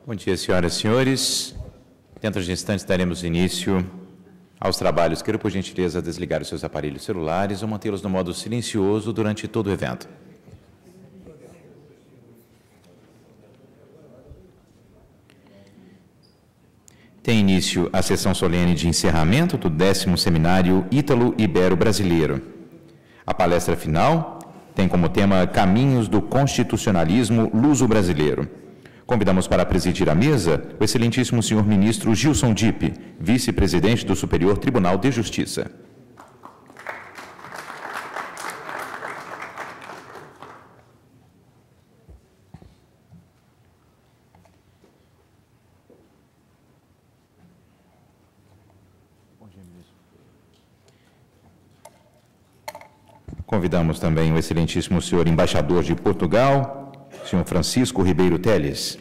Bom dia, senhoras e senhores. Dentro de instantes daremos início aos trabalhos. Quero, por gentileza, desligar os seus aparelhos celulares ou mantê-los no modo silencioso durante todo o evento. Tem início a sessão solene de encerramento do 10º Seminário Ítalo-Ibero-Brasileiro. A palestra final tem como tema Caminhos do Constitucionalismo Luso-Brasileiro. Convidamos para presidir a mesa o excelentíssimo senhor ministro Gilson Dipp, vice-presidente do Superior Tribunal de Justiça. Convidamos também o excelentíssimo senhor embaixador de Portugal, senhor Francisco Ribeiro Teles.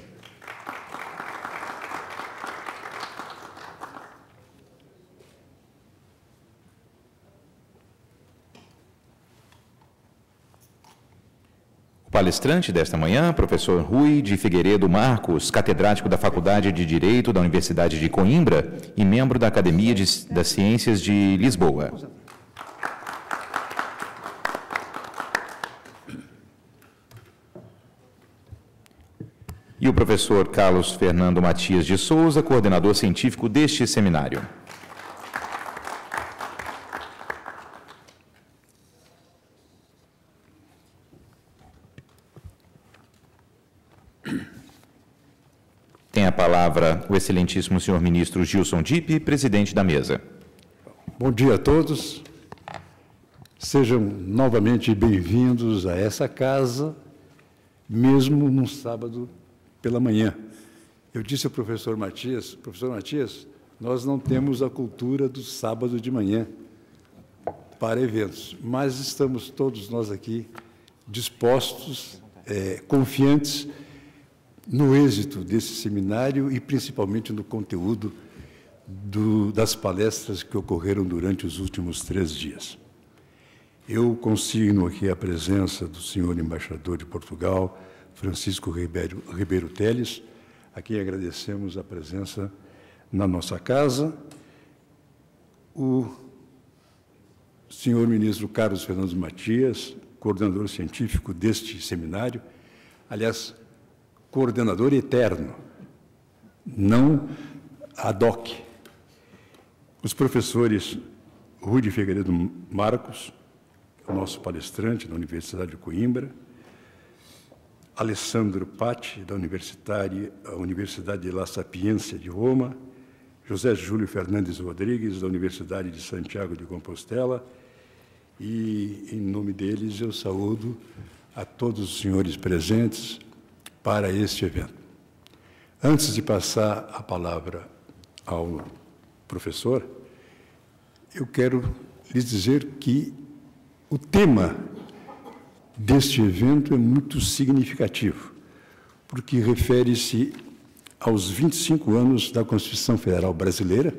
O palestrante desta manhã, professor Rui de Figueiredo Marcos, catedrático da Faculdade de Direito da Universidade de Coimbra e membro da Academia das Ciências de Lisboa. E o professor Carlos Fernando Matias de Souza, coordenador científico deste seminário. Tem a palavra o excelentíssimo senhor ministro Gilson Dipp, presidente da mesa. Bom dia a todos. Sejam novamente bem-vindos a essa casa, mesmo num sábado pela manhã. Eu disse ao professor Matias, nós não temos a cultura do sábado de manhã para eventos, mas estamos todos nós aqui dispostos, confiantes no êxito desse seminário e principalmente no conteúdo das palestras que ocorreram durante os últimos 3 dias. Eu consigno aqui a presença do senhor embaixador de Portugal, Francisco Ribeiro Teles, a quem agradecemos a presença na nossa casa, o senhor ministro Carlos Fernando Matias, coordenador científico deste seminário, aliás, coordenador eterno, não ad hoc. Os professores Rui de Figueiredo Marcos, o nosso palestrante da Universidade de Coimbra, Alessandro Patti, da Universidade de La Sapienza de Roma, José Júlio Fernandes Rodrigues, da Universidade de Santiago de Compostela, e, em nome deles, eu saúdo a todos os senhores presentes para este evento. Antes de passar a palavra ao professor, eu quero lhes dizer que o tema deste evento é muito significativo, porque refere-se aos 25 anos da Constituição Federal Brasileira,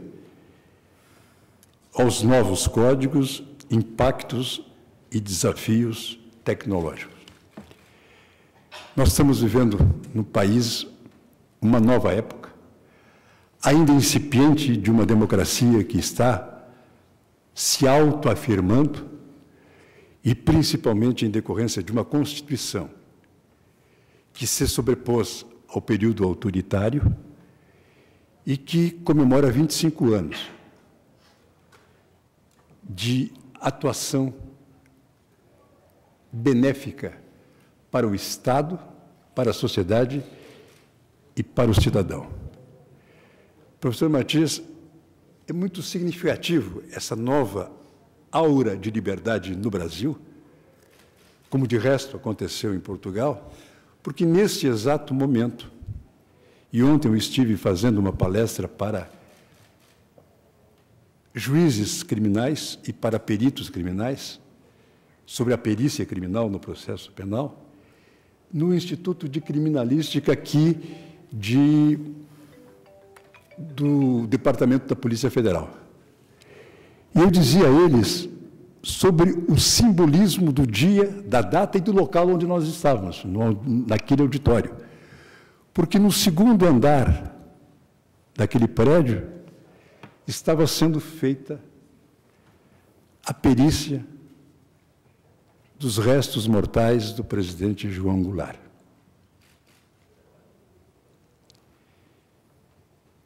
aos novos códigos, impactos e desafios tecnológicos. Nós estamos vivendo no país uma nova época, ainda incipiente, de uma democracia que está se autoafirmando, e principalmente em decorrência de uma Constituição que se sobrepôs ao período autoritário e que comemora 25 anos de atuação benéfica para o Estado, para a sociedade e para o cidadão. Professor Matias, é muito significativo essa nova aura de liberdade no Brasil, como de resto aconteceu em Portugal, porque neste exato momento, e ontem eu estive fazendo uma palestra para juízes criminais e para peritos criminais, sobre a perícia criminal no processo penal, no Instituto de Criminalística aqui do Departamento da Polícia Federal. E eu dizia a eles sobre o simbolismo do dia, da data e do local onde nós estávamos, naquele auditório. Porque no segundo andar daquele prédio estava sendo feita a perícia dos restos mortais do presidente João Goulart,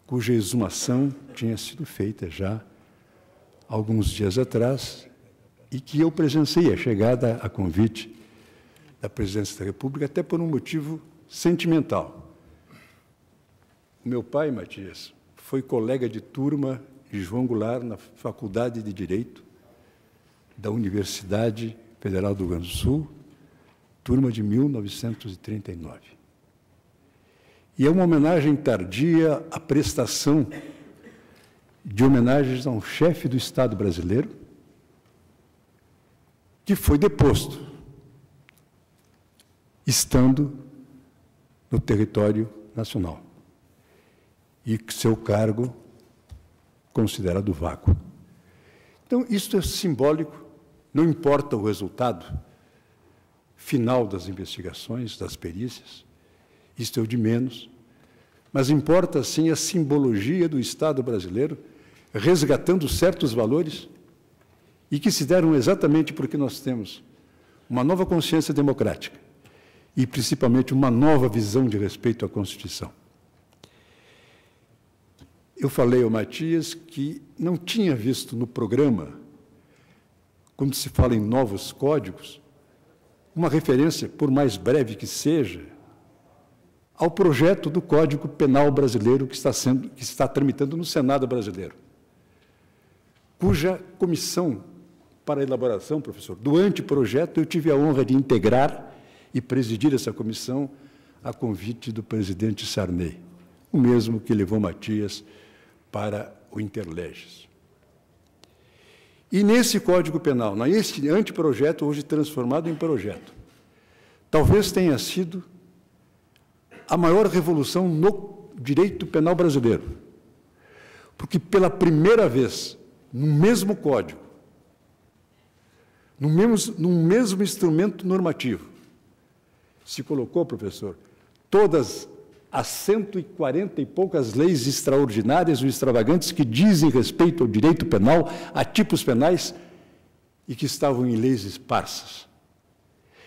cuja exumação tinha sido feita já alguns dias atrás e que eu presenciei a chegada a convite da Presidência da República, até por um motivo sentimental. O meu pai, Matias, foi colega de turma de João Goulart na Faculdade de Direito da Universidade Federal do Rio Grande do Sul, turma de 1939. E é uma homenagem tardia à prestação de homenagens a um chefe do Estado brasileiro que foi deposto, estando no território nacional, e seu cargo considerado vago. Então, isso é simbólico, não importa o resultado final das investigações, das perícias, isto é o de menos, mas importa, sim, a simbologia do Estado brasileiro, resgatando certos valores e que se deram exatamente porque nós temos uma nova consciência democrática e, principalmente, uma nova visão de respeito à Constituição. Eu falei ao Matias que não tinha visto no programa, quando se fala em novos códigos, uma referência, por mais breve que seja, ao projeto do Código Penal brasileiro que está tramitando no Senado brasileiro, cuja comissão para a elaboração, professor, do anteprojeto, eu tive a honra de integrar e presidir essa comissão a convite do presidente Sarney, o mesmo que levou Matias para o Interleges. E nesse Código Penal, nesse anteprojeto, hoje transformado em projeto, talvez tenha sido a maior revolução no direito penal brasileiro, porque pela primeira vez, no mesmo código, no mesmo instrumento normativo, se colocou, professor, todas as 140 e poucas leis extraordinárias ou extravagantes que dizem respeito ao direito penal, a tipos penais, e que estavam em leis esparsas,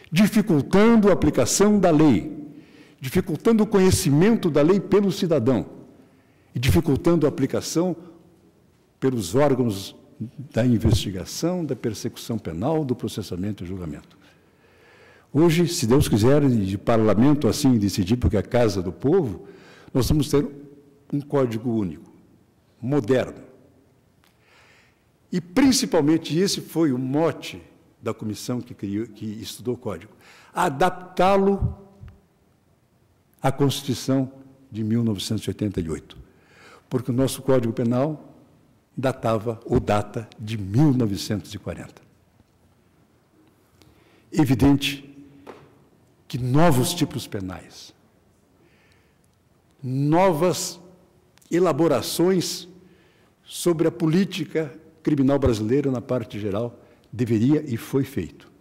dificultando a aplicação da lei, dificultando o conhecimento da lei pelo cidadão e dificultando a aplicação pelos órgãos da investigação, da persecução penal, do processamento e julgamento. Hoje, se Deus quiser, e o parlamento assim decidir, porque é a casa do povo, nós vamos ter um código único, moderno. E, principalmente, esse foi o mote da comissão que estudou o código, adaptá-lo à Constituição de 1988, porque o nosso Código Penal data de 1940. Evidente que novos tipos penais, novas elaborações sobre a política criminal brasileira na parte geral deveria e foi feito.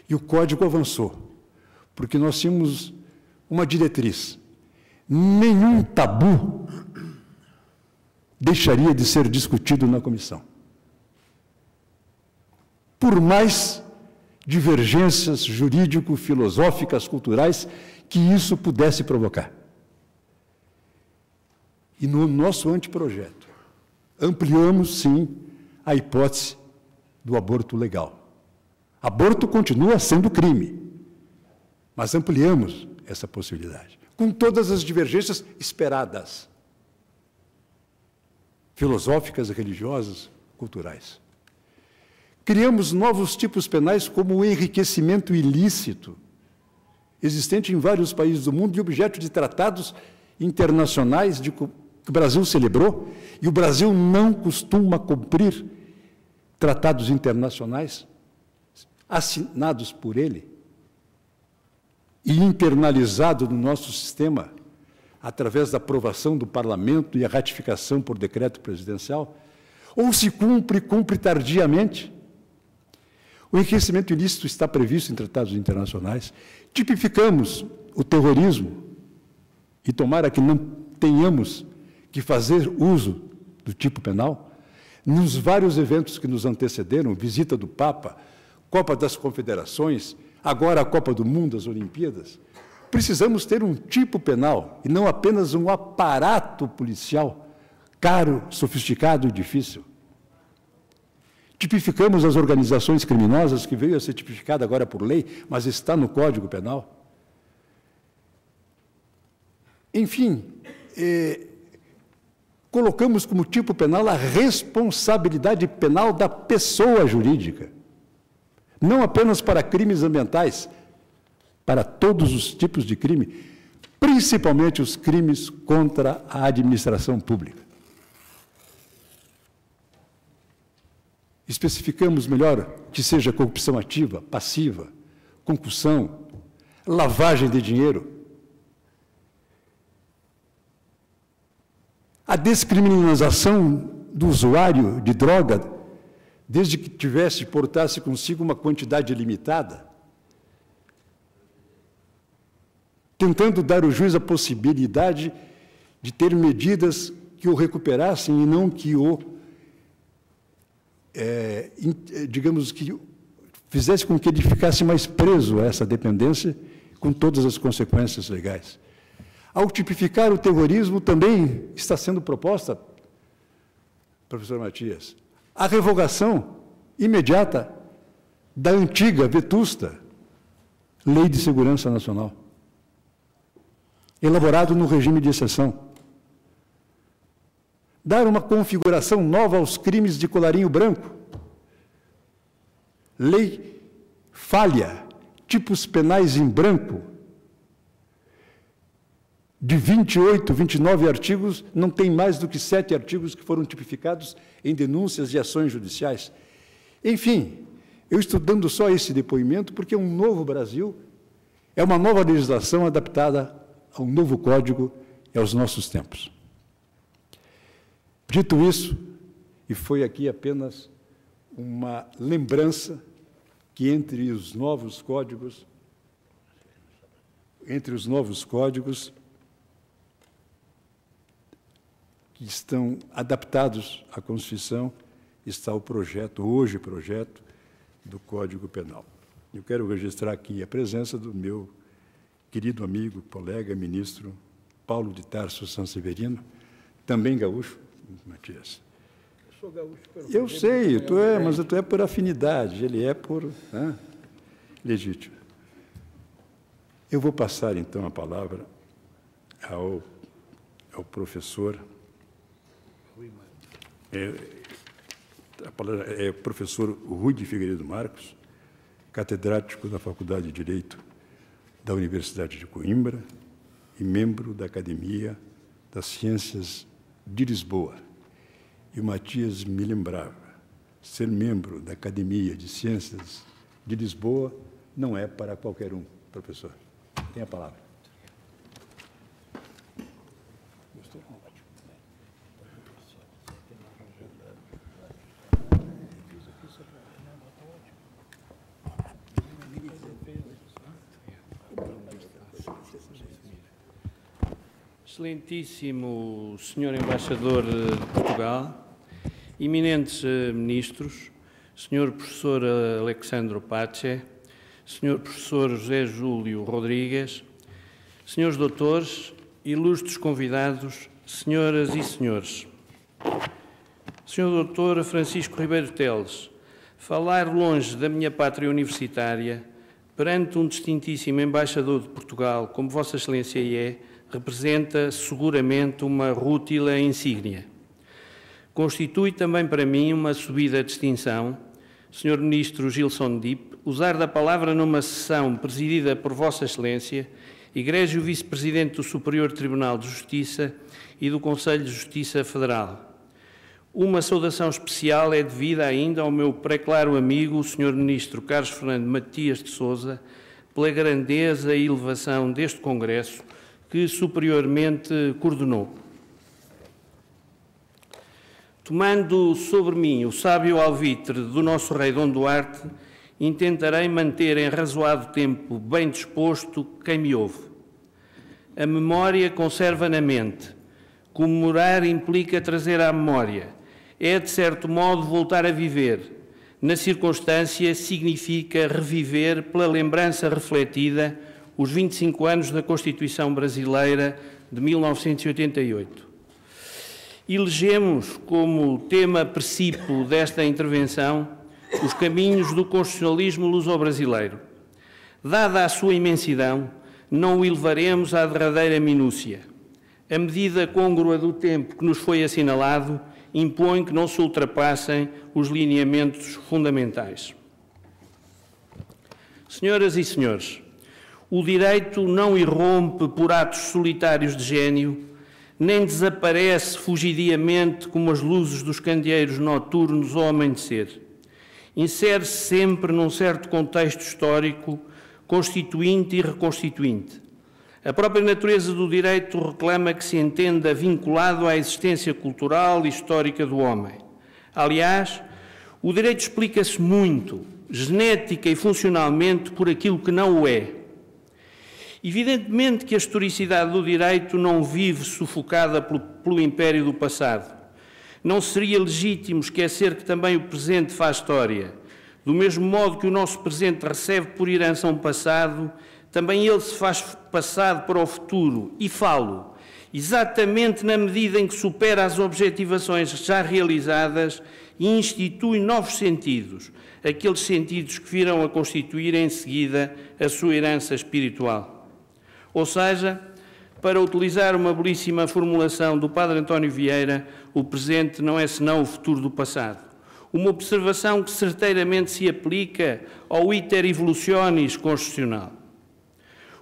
E o Código avançou, porque nós tínhamos uma diretriz: nenhum tabu deixaria de ser discutido na comissão, por mais divergências jurídico-filosóficas, culturais, que isso pudesse provocar. E no nosso anteprojeto, ampliamos, sim, a hipótese do aborto legal. Aborto continua sendo crime, mas ampliamos essa possibilidade, com todas as divergências esperadas, filosóficas, religiosas, culturais. Criamos novos tipos penais, como o enriquecimento ilícito, existente em vários países do mundo e objeto de tratados internacionais que o Brasil celebrou, e o Brasil não costuma cumprir tratados internacionais assinados por ele e internalizado no nosso sistema através da aprovação do Parlamento e a ratificação por decreto presidencial, ou se cumpre tardiamente. O enriquecimento ilícito está previsto em tratados internacionais. Tipificamos o terrorismo, e tomara que não tenhamos que fazer uso do tipo penal, nos vários eventos que nos antecederam, visita do Papa, Copa das Confederações, agora a Copa do Mundo, as Olimpíadas, precisamos ter um tipo penal, e não apenas um aparato policial caro, sofisticado e difícil. Tipificamos as organizações criminosas, que veio a ser tipificada agora por lei, mas está no Código Penal. Enfim, colocamos como tipo penal a responsabilidade penal da pessoa jurídica, não apenas para crimes ambientais, para todos os tipos de crime, principalmente os crimes contra a administração pública. Especificamos melhor que seja corrupção ativa, passiva, concussão, lavagem de dinheiro. A descriminalização do usuário de droga, desde que portasse consigo uma quantidade limitada, tentando dar ao juiz a possibilidade de ter medidas que o recuperassem e não que digamos que fizesse com que ele ficasse mais preso a essa dependência, com todas as consequências legais. Ao tipificar o terrorismo, também está sendo proposta, professor Matias, a revogação imediata da antiga, vetusta, Lei de Segurança Nacional, elaborado no regime de exceção. Dar uma configuração nova aos crimes de colarinho branco. Lei falha, tipos penais em branco. De 28, 29 artigos, não tem mais do que 7 artigos que foram tipificados em denúncias e ações judiciais. Enfim, eu estou dando só esse depoimento porque é um novo Brasil, é uma nova legislação adaptada a um novo código e aos nossos tempos. Dito isso, e foi aqui apenas uma lembrança que entre os novos códigos que estão adaptados à Constituição, está o projeto do Código Penal. Eu quero registrar aqui a presença do meu querido amigo, colega, ministro Paulo de Tarso Sanseverino, também gaúcho, Matias. Eu sou gaúcho pelo Eu sei, mas tu é por afinidade, ele é por legítimo. Eu vou passar, então, a palavra ao professor. A palavra é o professor Rui de Figueiredo Marcos, catedrático da Faculdade de Direito da Universidade de Coimbra e membro da Academia das Ciências de Lisboa. E o Matias me lembrava, ser membro da Academia de Ciências de Lisboa não é para qualquer um. professor. Tem a palavra. Excelentíssimo Sr. Embaixador de Portugal, eminentes ministros, Sr. Professor Alexandre Pache, Sr. Professor José Júlio Rodrigues, Srs. Doutores, ilustres convidados, Senhoras e Senhores. Sr. Doutor Francisco Ribeiro Teles, falar longe da minha pátria universitária, perante um distintíssimo Embaixador de Portugal, como Vossa Excelência é, representa seguramente uma rútila insígnia. Constitui também para mim uma subida distinção, Sr. Ministro Gilson Dipp, usar da palavra numa sessão presidida por Vossa Excelência, Egrégio Vice-Presidente do Superior Tribunal de Justiça e do Conselho de Justiça Federal. Uma saudação especial é devida ainda ao meu pré-claro amigo, o Sr. Ministro Carlos Fernando Matias de Sousa, pela grandeza e elevação deste Congresso, que superiormente coordenou. Tomando sobre mim o sábio alvitre do nosso rei Dom Duarte, intentarei manter em razoado tempo bem disposto quem me ouve. A memória conserva na mente. Comemorar implica trazer à memória. É, de certo modo, voltar a viver. Na circunstância, significa reviver pela lembrança refletida os 25 anos da Constituição Brasileira de 1988. Elegemos como tema princípio desta intervenção os caminhos do constitucionalismo luso-brasileiro. Dada a sua imensidão, não o elevaremos à derradeira minúcia. A medida côngrua do tempo que nos foi assinalado impõe que não se ultrapassem os lineamentos fundamentais. Senhoras e senhores, o direito não irrompe por atos solitários de gênio, nem desaparece fugidiamente como as luzes dos candeeiros noturnos ao amanhecer. Insere-se sempre num certo contexto histórico, constituinte e reconstituinte. A própria natureza do direito reclama que se entenda vinculado à existência cultural e histórica do homem. Aliás, o direito explica-se muito, genética e funcionalmente, por aquilo que não o é. Evidentemente que a historicidade do direito não vive sufocada pelo império do passado. Não seria legítimo esquecer que também o presente faz história. Do mesmo modo que o nosso presente recebe por herança um passado, também ele se faz passado para o futuro, e falo, exatamente na medida em que supera as objetivações já realizadas e institui novos sentidos, aqueles sentidos que virão a constituir em seguida a sua herança espiritual. Ou seja, para utilizar uma belíssima formulação do Padre António Vieira, o presente não é senão o futuro do passado. Uma observação que certeiramente se aplica ao iter evolutionis constitucional.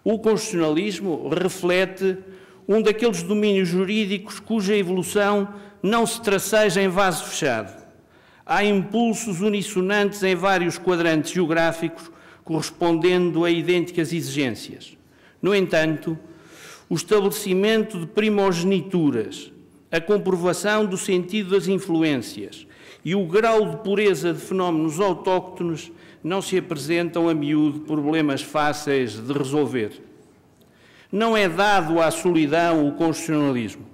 O constitucionalismo reflete um daqueles domínios jurídicos cuja evolução não se traceja em vaso fechado. Há impulsos unissonantes em vários quadrantes geográficos, correspondendo a idênticas exigências. No entanto, o estabelecimento de primogenituras, a comprovação do sentido das influências e o grau de pureza de fenómenos autóctones não se apresentam a miúdo problemas fáceis de resolver. Não é dado à solidão o constitucionalismo.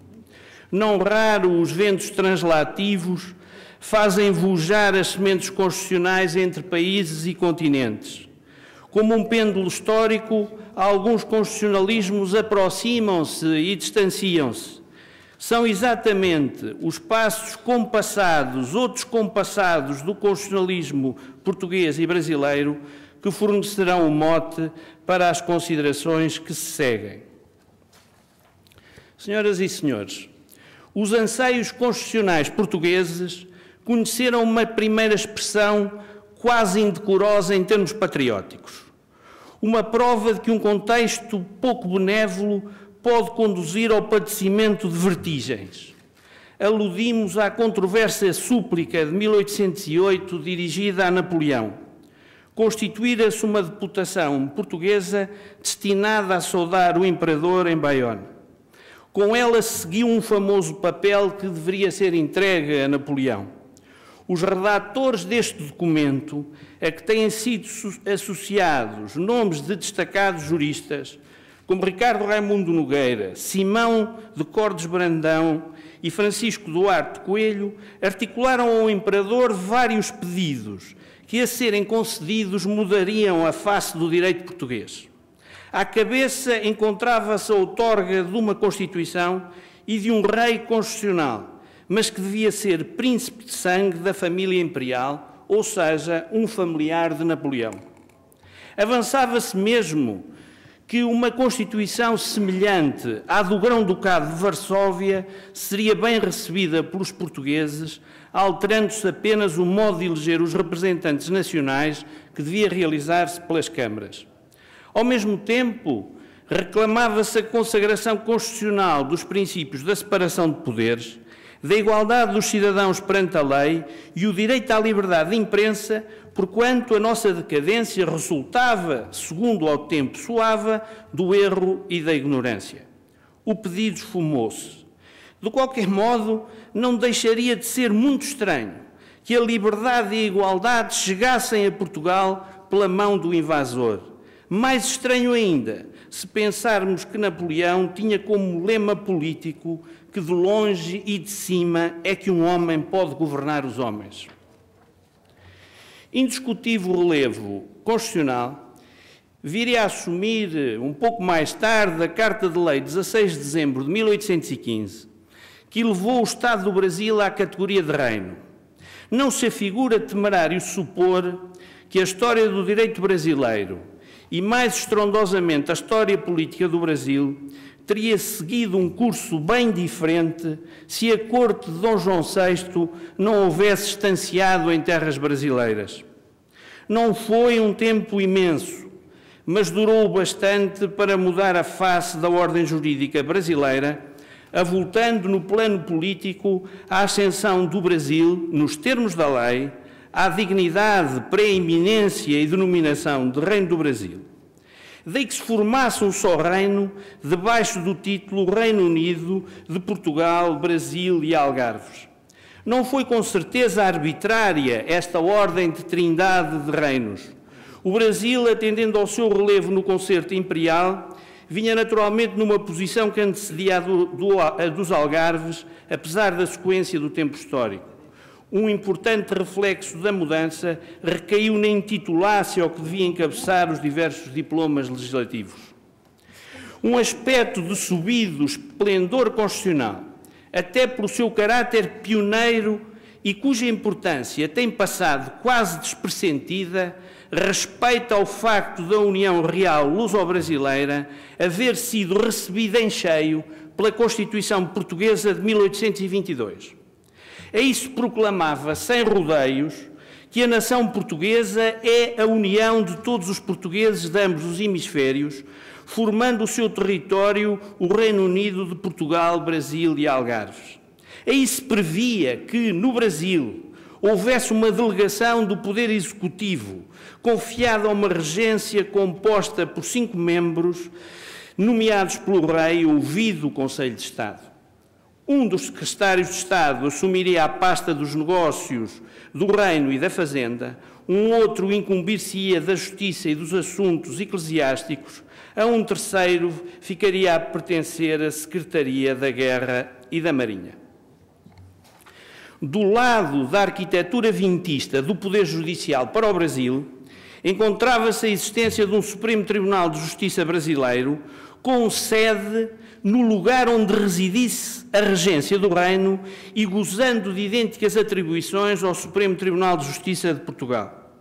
Não raro os ventos translativos fazem vojar as sementes constitucionais entre países e continentes. Como um pêndulo histórico, alguns constitucionalismos aproximam-se e distanciam-se. São exatamente os passos compassados ou descompassados do constitucionalismo português e brasileiro que fornecerão o mote para as considerações que se seguem. Senhoras e senhores, os anseios constitucionais portugueses conheceram uma primeira expressão quase indecorosa em termos patrióticos. Uma prova de que um contexto pouco benévolo pode conduzir ao padecimento de vertigens. Aludimos à controvérsia súplica de 1808 dirigida a Napoleão. constituíra-se uma deputação portuguesa destinada a saudar o imperador em Bayonne. Com ela seguiu um famoso papel que deveria ser entregue a Napoleão. Os redatores deste documento, a que têm sido associados nomes de destacados juristas, como Ricardo Raimundo Nogueira, Simão de Cordes Brandão e Francisco Duarte Coelho, articularam ao imperador vários pedidos que, a serem concedidos, mudariam a face do direito português. À cabeça encontrava-se a outorga de uma Constituição e de um rei constitucional, mas que devia ser príncipe de sangue da família imperial, ou seja, um familiar de Napoleão. Avançava-se mesmo que uma Constituição semelhante à do Grão-Ducado de Varsóvia seria bem recebida pelos portugueses, alterando-se apenas o modo de eleger os representantes nacionais que devia realizar-se pelas câmaras. Ao mesmo tempo, reclamava-se a consagração constitucional dos princípios da separação de poderes, da igualdade dos cidadãos perante a lei e o direito à liberdade de imprensa, porquanto a nossa decadência resultava, segundo ao tempo soava, do erro e da ignorância. O pedido esfumou-se. De qualquer modo, não deixaria de ser muito estranho que a liberdade e a igualdade chegassem a Portugal pela mão do invasor. Mais estranho ainda, se pensarmos que Napoleão tinha como lema político que de longe e de cima é que um homem pode governar os homens. Indiscutível relevo constitucional viria a assumir, um pouco mais tarde, a Carta de Lei de 16 de dezembro de 1815, que elevou o Estado do Brasil à categoria de reino. Não se afigura temerário supor que a história do direito brasileiro e, mais estrondosamente, a história política do Brasil teria seguido um curso bem diferente se a corte de Dom João VI não houvesse estanciado em terras brasileiras. Não foi um tempo imenso, mas durou bastante para mudar a face da ordem jurídica brasileira, avultando no plano político a ascensão do Brasil, nos termos da lei, à dignidade, preeminência e denominação de Reino do Brasil. Daí que se formasse um só reino, debaixo do título Reino Unido de Portugal, Brasil e Algarves. Não foi com certeza arbitrária esta ordem de trindade de reinos. O Brasil, atendendo ao seu relevo no concerto imperial, vinha naturalmente numa posição que antecedia a dos Algarves, apesar da sequência do tempo histórico. Um importante reflexo da mudança recaiu na intitulácia ao que devia encabeçar os diversos diplomas legislativos. Um aspecto de subido esplendor constitucional, até pelo seu caráter pioneiro e cuja importância tem passado quase despercentida, respeita ao facto da União Real Luso-Brasileira haver sido recebida em cheio pela Constituição Portuguesa de 1822. Aí se proclamava, sem rodeios, que a nação portuguesa é a união de todos os portugueses de ambos os hemisférios, formando o seu território o Reino Unido de Portugal, Brasil e Algarves. Aí se previa que, no Brasil, houvesse uma delegação do Poder Executivo, confiada a uma regência composta por 5 membros, nomeados pelo Rei, ouvido o Conselho de Estado. Um dos secretários de Estado assumiria a pasta dos negócios do Reino e da Fazenda, um outro incumbir-se-ia da Justiça e dos Assuntos Eclesiásticos, a um terceiro ficaria a pertencer à Secretaria da Guerra e da Marinha. Do lado da arquitetura vintista do Poder Judicial para o Brasil, encontrava-se a existência de um Supremo Tribunal de Justiça brasileiro, com sede no lugar onde residisse a regência do Reino e gozando de idênticas atribuições ao Supremo Tribunal de Justiça de Portugal.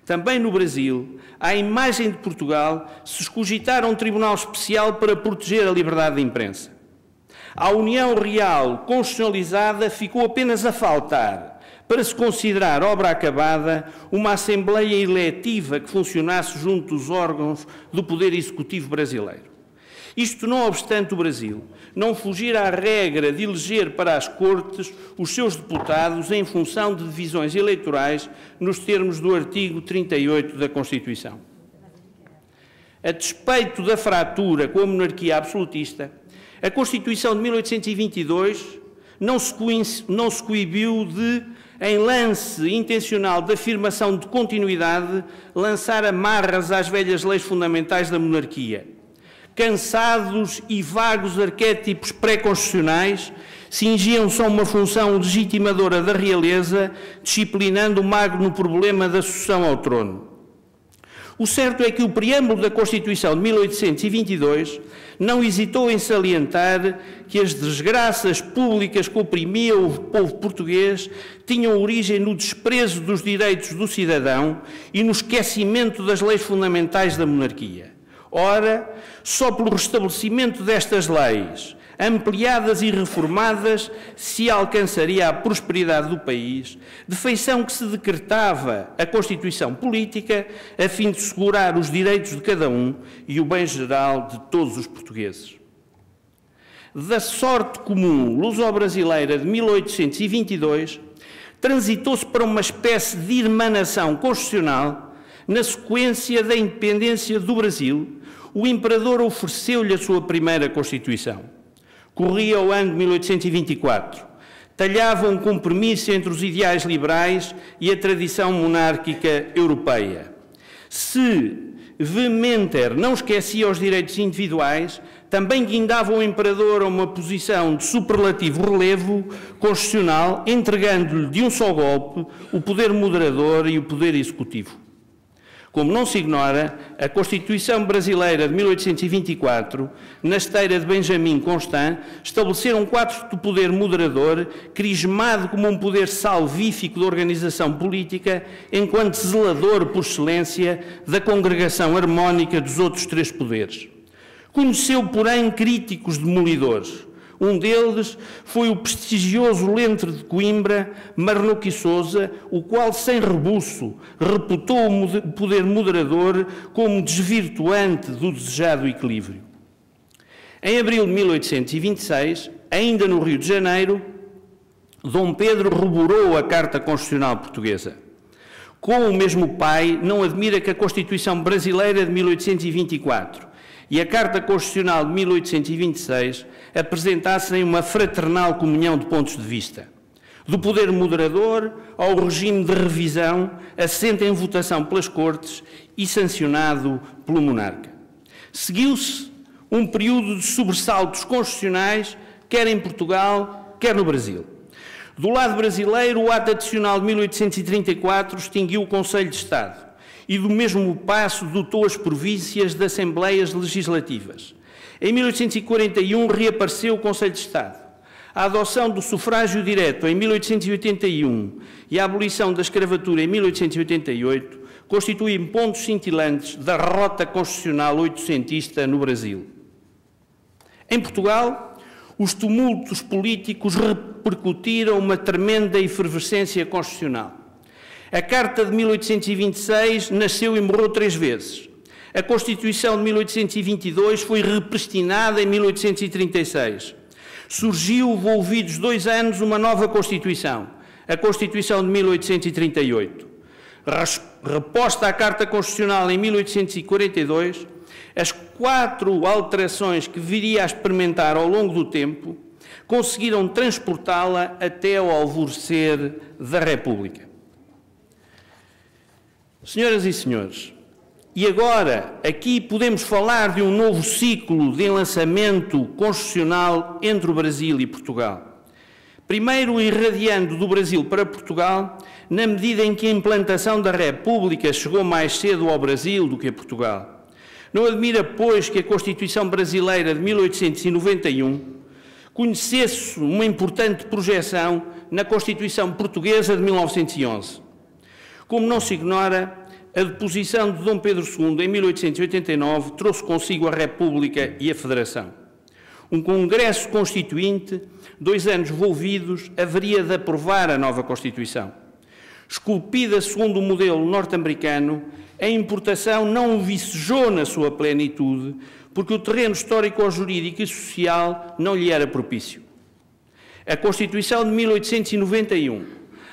Também no Brasil, à imagem de Portugal, se escogitara um tribunal especial para proteger a liberdade de imprensa. A União Real constitucionalizada ficou apenas a faltar para se considerar obra acabada uma Assembleia Eletiva que funcionasse junto dos órgãos do Poder Executivo brasileiro. Isto não obstante o Brasil não fugir à regra de eleger para as Cortes os seus deputados em função de divisões eleitorais nos termos do artigo 38 da Constituição. A despeito da fratura com a monarquia absolutista, a Constituição de 1822 não se coibiu de, em lance intencional de afirmação de continuidade, lançar amarras às velhas leis fundamentais da monarquia. Cansados e vagos arquétipos pré-constitucionais cingiam-se a uma função legitimadora da realeza, disciplinando o magno problema da sucessão ao trono. O certo é que o preâmbulo da Constituição de 1822 não hesitou em salientar que as desgraças públicas que oprimiam o povo português tinham origem no desprezo dos direitos do cidadão e no esquecimento das leis fundamentais da monarquia. Ora, só pelo restabelecimento destas leis, ampliadas e reformadas, se alcançaria a prosperidade do país, de feição que se decretava a Constituição política, a fim de segurar os direitos de cada um e o bem geral de todos os portugueses. Da sorte comum luso-brasileira de 1822, transitou-se para uma espécie de irmanação constitucional. Na sequência da independência do Brasil, o imperador ofereceu-lhe a sua primeira Constituição. Corria o ano de 1824. Talhava um compromisso entre os ideais liberais e a tradição monárquica europeia. Se vehementer não esquecia os direitos individuais, também guindava o imperador a uma posição de superlativo relevo constitucional, entregando-lhe de um só golpe o poder moderador e o poder executivo. Como não se ignora, a Constituição brasileira de 1824, na esteira de Benjamin Constant, estabeleceram um quadro de poder moderador, crismado como um poder salvífico da organização política, enquanto zelador por excelência da congregação harmónica dos outros três poderes. Conheceu, porém, críticos demolidores. Um deles foi o prestigioso Lentre de Coimbra, Marnoque e Sousa, o qual, sem rebuço, reputou o poder moderador como desvirtuante do desejado equilíbrio. Em abril de 1826, ainda no Rio de Janeiro, Dom Pedro reborou a Carta Constitucional Portuguesa. Com o mesmo pai, não admira que a Constituição Brasileira de 1824 e a Carta Constitucional de 1826 apresentassem uma fraternal comunhão de pontos de vista. Do poder moderador ao regime de revisão, assente em votação pelas Cortes e sancionado pelo monarca. Seguiu-se um período de sobressaltos constitucionais, quer em Portugal, quer no Brasil. Do lado brasileiro, o ato adicional de 1834 extinguiu o Conselho de Estado e, do mesmo passo, dotou as províncias de assembleias legislativas. Em 1841, reapareceu o Conselho de Estado. A adoção do sufrágio direto em 1881 e a abolição da escravatura em 1888 constituem pontos cintilantes da rota constitucional oitocentista no Brasil. Em Portugal, os tumultos políticos repercutiram uma tremenda efervescência constitucional. A Carta de 1826 nasceu e morreu 3 vezes. A Constituição de 1822 foi repristinada em 1836. Surgiu, envolvidos 2 anos, uma nova Constituição, a Constituição de 1838. Reposta à Carta Constitucional em 1842, as 4 alterações que viria a experimentar ao longo do tempo conseguiram transportá-la até ao alvorecer da República. Senhoras e senhores, e agora aqui podemos falar de um novo ciclo de enlaçamento constitucional entre o Brasil e Portugal. Primeiro, irradiando do Brasil para Portugal, na medida em que a implantação da República chegou mais cedo ao Brasil do que a Portugal. Não admira, pois, que a Constituição brasileira de 1891 conhecesse uma importante projeção na Constituição portuguesa de 1911. Como não se ignora, a deposição de Dom Pedro II em 1889 trouxe consigo a República e a Federação. Um Congresso Constituinte, 2 anos envolvidos, haveria de aprovar a nova Constituição. Esculpida segundo o modelo norte-americano, a importação não vicejou na sua plenitude, porque o terreno histórico-jurídico e social não lhe era propício. A Constituição de 1891,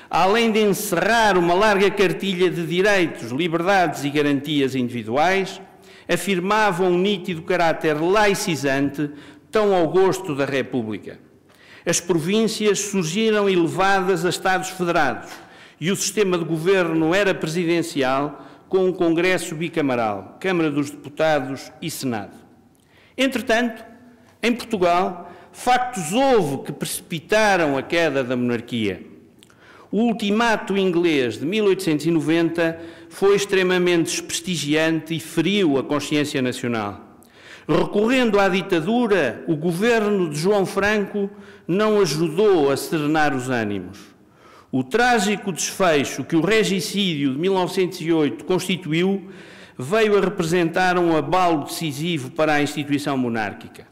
além de encerrar uma larga cartilha de direitos, liberdades e garantias individuais, afirmava um nítido caráter laicizante, tão ao gosto da República. As províncias surgiram elevadas a Estados federados e o sistema de governo era presidencial, com um Congresso bicamaral, Câmara dos Deputados e Senado. Entretanto, em Portugal, factos houve que precipitaram a queda da monarquia. O ultimato inglês de 1890 foi extremamente desprestigiante e feriu a consciência nacional. Recorrendo à ditadura, o governo de João Franco não ajudou a serenar os ânimos. O trágico desfecho que o regicídio de 1908 constituiu veio a representar um abalo decisivo para a instituição monárquica.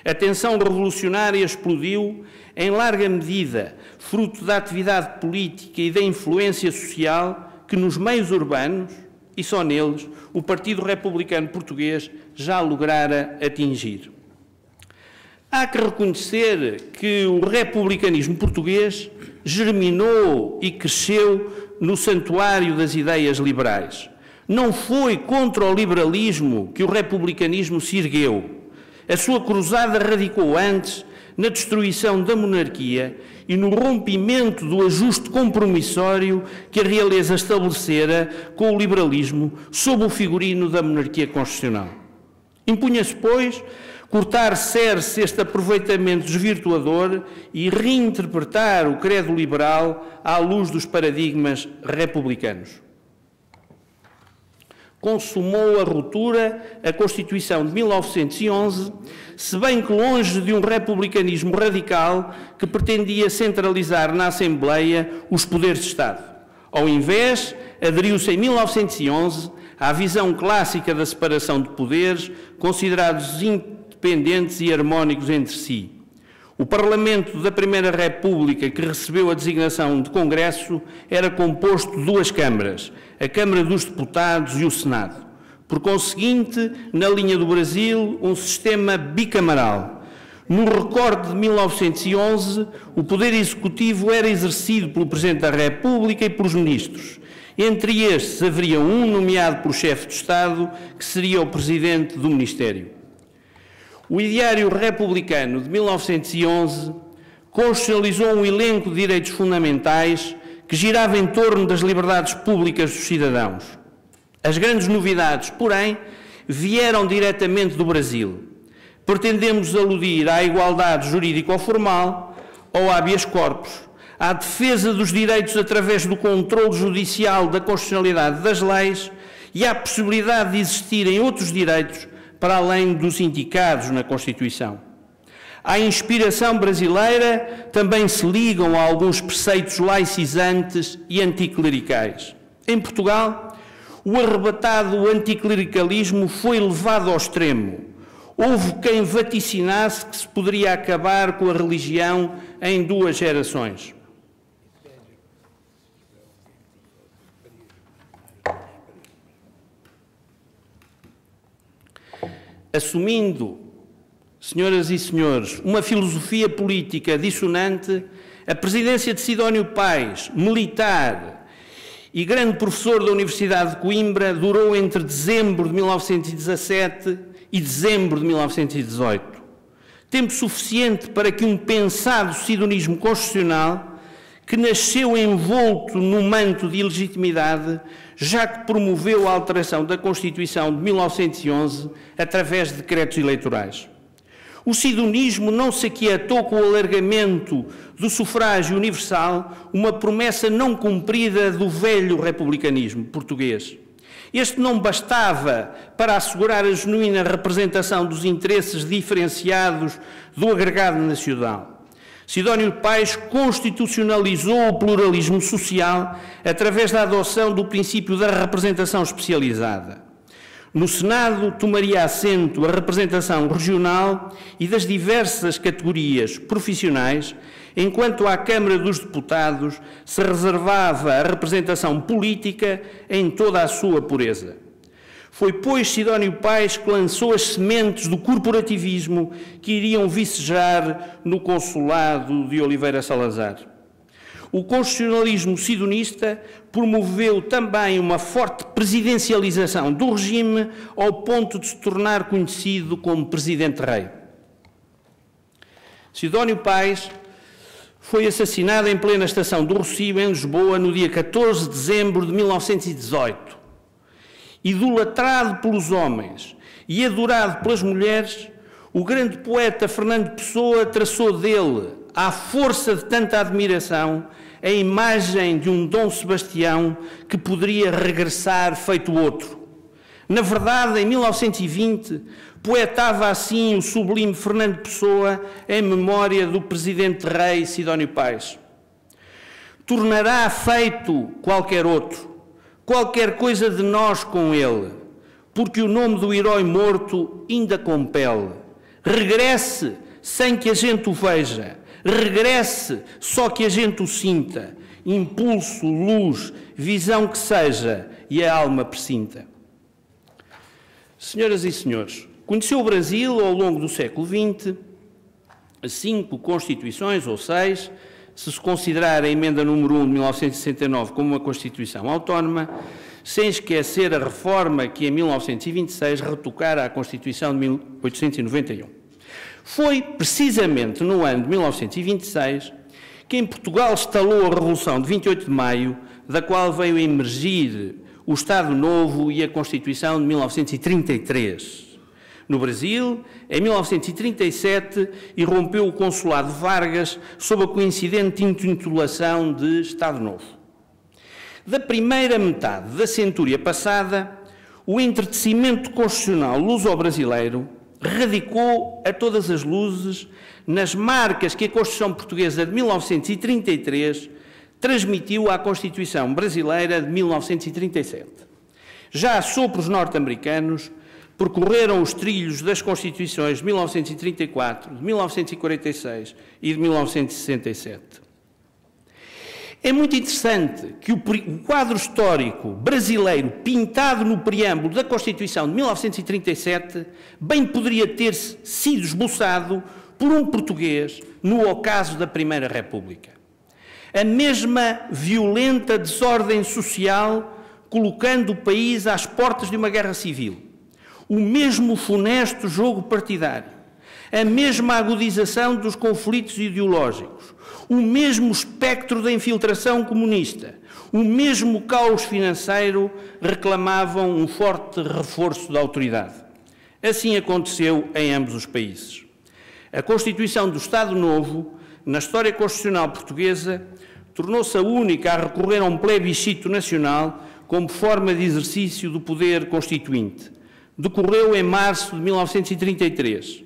A tensão revolucionária explodiu, em larga medida, fruto da atividade política e da influência social que nos meios urbanos, e só neles, o Partido Republicano Português já lograra atingir. Há que reconhecer que o republicanismo português germinou e cresceu no santuário das ideias liberais. Não foi contra o liberalismo que o republicanismo se ergueu. A sua cruzada radicou antes na destruição da monarquia e no rompimento do ajuste compromissório que a realeza estabelecera com o liberalismo sob o figurino da monarquia constitucional. Impunha-se, pois, cortar cerce este aproveitamento desvirtuador e reinterpretar o credo liberal à luz dos paradigmas republicanos. Consumou a ruptura a Constituição de 1911, se bem que longe de um republicanismo radical que pretendia centralizar na Assembleia os poderes de Estado. Ao invés, aderiu-se em 1911 à visão clássica da separação de poderes, considerados independentes e harmónicos entre si. O Parlamento da Primeira República, que recebeu a designação de Congresso, era composto de duas câmaras, a Câmara dos Deputados e o Senado. Por conseguinte, na linha do Brasil, um sistema bicamaral. No recorde de 1911, o Poder Executivo era exercido pelo Presidente da República e pelos ministros. Entre estes, haveria um nomeado pelo chefe de Estado, que seria o Presidente do Ministério. O Ideário Republicano de 1911 constitucionalizou um elenco de direitos fundamentais que girava em torno das liberdades públicas dos cidadãos. As grandes novidades, porém, vieram diretamente do Brasil. Pretendemos aludir à igualdade jurídico-formal, ao habeas corpus, à defesa dos direitos através do controle judicial da constitucionalidade das leis e à possibilidade de existirem outros direitos para além dos indicados na Constituição. À inspiração brasileira também se ligam a alguns preceitos laicizantes e anticlericais. Em Portugal, o arrebatado anticlericalismo foi levado ao extremo. Houve quem vaticinasse que se poderia acabar com a religião em 2 gerações. Assumindo, senhoras e senhores, uma filosofia política dissonante, a presidência de Sidónio Pais, militar e grande professor da Universidade de Coimbra, durou entre dezembro de 1917 e dezembro de 1918. Tempo suficiente para que um pensado sidonismo constitucional, que nasceu envolto no manto de ilegitimidade, já que promoveu a alteração da Constituição de 1911 através de decretos eleitorais. O sidonismo não se aquietou com o alargamento do sufrágio universal, uma promessa não cumprida do velho republicanismo português. Este não bastava para assegurar a genuína representação dos interesses diferenciados do agregado nacional. Sidónio Pais constitucionalizou o pluralismo social através da adoção do princípio da representação especializada. No Senado tomaria assento a representação regional e das diversas categorias profissionais, enquanto à Câmara dos Deputados se reservava a representação política em toda a sua pureza. Foi, pois, Sidónio Pais que lançou as sementes do corporativismo que iriam vicejar no consulado de Oliveira Salazar. O constitucionalismo sidonista promoveu também uma forte presidencialização do regime ao ponto de se tornar conhecido como Presidente-Rei. Sidónio Pais foi assassinado em plena estação do Rossio, em Lisboa, no dia 14 de dezembro de 1918. Idolatrado pelos homens e adorado pelas mulheres, o grande poeta Fernando Pessoa traçou dele, à força de tanta admiração, a imagem de um Dom Sebastião que poderia regressar feito outro. Na verdade, em 1920, poetava assim o sublime Fernando Pessoa em memória do Presidente-Rei Sidónio Pais. Tornará feito qualquer outro, qualquer coisa de nós com ele, porque o nome do herói morto ainda compele. Regresse sem que a gente o veja, regresse só que a gente o sinta, impulso, luz, visão que seja e a alma presinta. Senhoras e senhores, conheceu o Brasil ao longo do século XX 5 constituições, ou 6, se considerar a emenda número 1 de 1969 como uma Constituição autónoma, sem esquecer a reforma que em 1926 retocara a Constituição de 1891. Foi precisamente no ano de 1926 que em Portugal estalou a Revolução de 28 de Maio, da qual veio a emergir o Estado Novo e a Constituição de 1933. No Brasil, em 1937, irrompeu o Consulado de Vargas sob a coincidente intitulação de Estado Novo. Da primeira metade da centúria passada, o entretecimento constitucional luso-brasileiro radicou a todas as luzes nas marcas que a Constituição Portuguesa de 1933 transmitiu à Constituição Brasileira de 1937. Já a sopros norte-americanos, percorreram os trilhos das Constituições de 1934, de 1946 e de 1967. É muito interessante que o quadro histórico brasileiro pintado no preâmbulo da Constituição de 1937 bem poderia ter sido esboçado por um português no ocaso da Primeira República. A mesma violenta desordem social colocando o país às portas de uma guerra civil. O mesmo funesto jogo partidário, a mesma agudização dos conflitos ideológicos, o mesmo espectro da infiltração comunista, o mesmo caos financeiro reclamavam um forte reforço da autoridade. Assim aconteceu em ambos os países. A Constituição do Estado Novo, na história constitucional portuguesa, tornou-se a única a recorrer a um plebiscito nacional como forma de exercício do poder constituinte. Decorreu em março de 1933.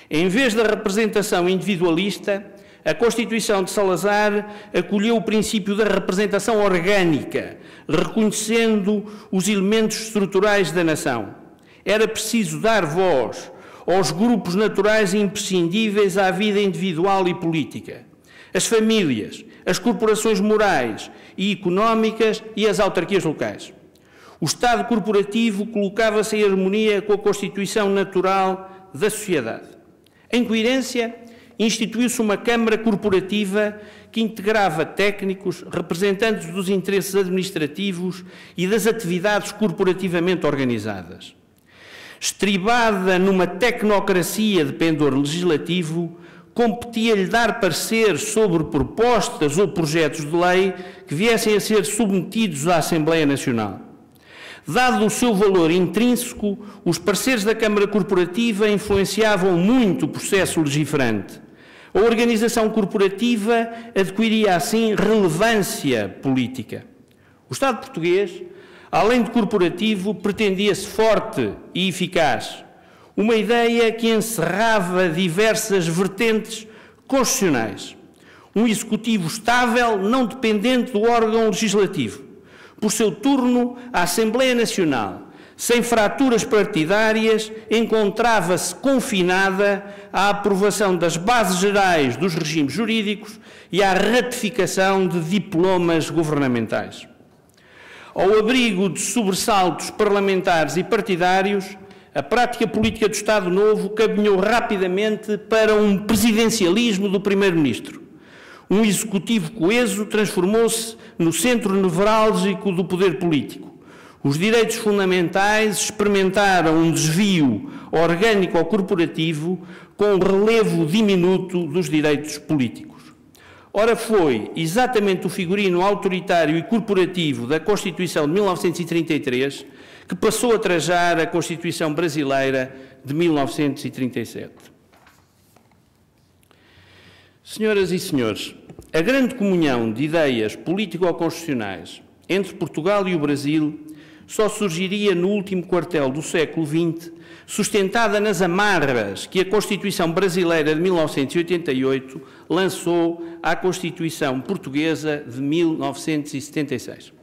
Em vez da representação individualista, a Constituição de Salazar acolheu o princípio da representação orgânica, reconhecendo os elementos estruturais da nação. Era preciso dar voz aos grupos naturais e imprescindíveis à vida individual e política. As famílias, as corporações morais e económicas e as autarquias locais. O Estado corporativo colocava-se em harmonia com a constituição natural da sociedade. Em coerência, instituiu-se uma Câmara Corporativa que integrava técnicos, representantes dos interesses administrativos e das atividades corporativamente organizadas. Estribada numa tecnocracia de pendor legislativo, competia-lhe dar parecer sobre propostas ou projetos de lei que viessem a ser submetidos à Assembleia Nacional. Dado o seu valor intrínseco, os pareceres da Câmara Corporativa influenciavam muito o processo legiferante. A organização corporativa adquiria, assim, relevância política. O Estado português, além de corporativo, pretendia-se forte e eficaz. Uma ideia que encerrava diversas vertentes constitucionais. Um executivo estável, não dependente do órgão legislativo. Por seu turno, a Assembleia Nacional, sem fraturas partidárias, encontrava-se confinada à aprovação das bases gerais dos regimes jurídicos e à ratificação de diplomas governamentais. Ao abrigo de sobressaltos parlamentares e partidários, a prática política do Estado Novo caminhou rapidamente para um presidencialismo do Primeiro-Ministro. Um executivo coeso transformou-se no centro nevrálgico do poder político. Os direitos fundamentais experimentaram um desvio orgânico ao corporativo com relevo diminuto dos direitos políticos. Ora, foi exatamente o figurino autoritário e corporativo da Constituição de 1933 que passou a trajar a Constituição brasileira de 1937. Senhoras e senhores, a grande comunhão de ideias político-constitucionais entre Portugal e o Brasil só surgiria no último quartel do século XX, sustentada nas amarras que a Constituição brasileira de 1988 lançou à Constituição portuguesa de 1976.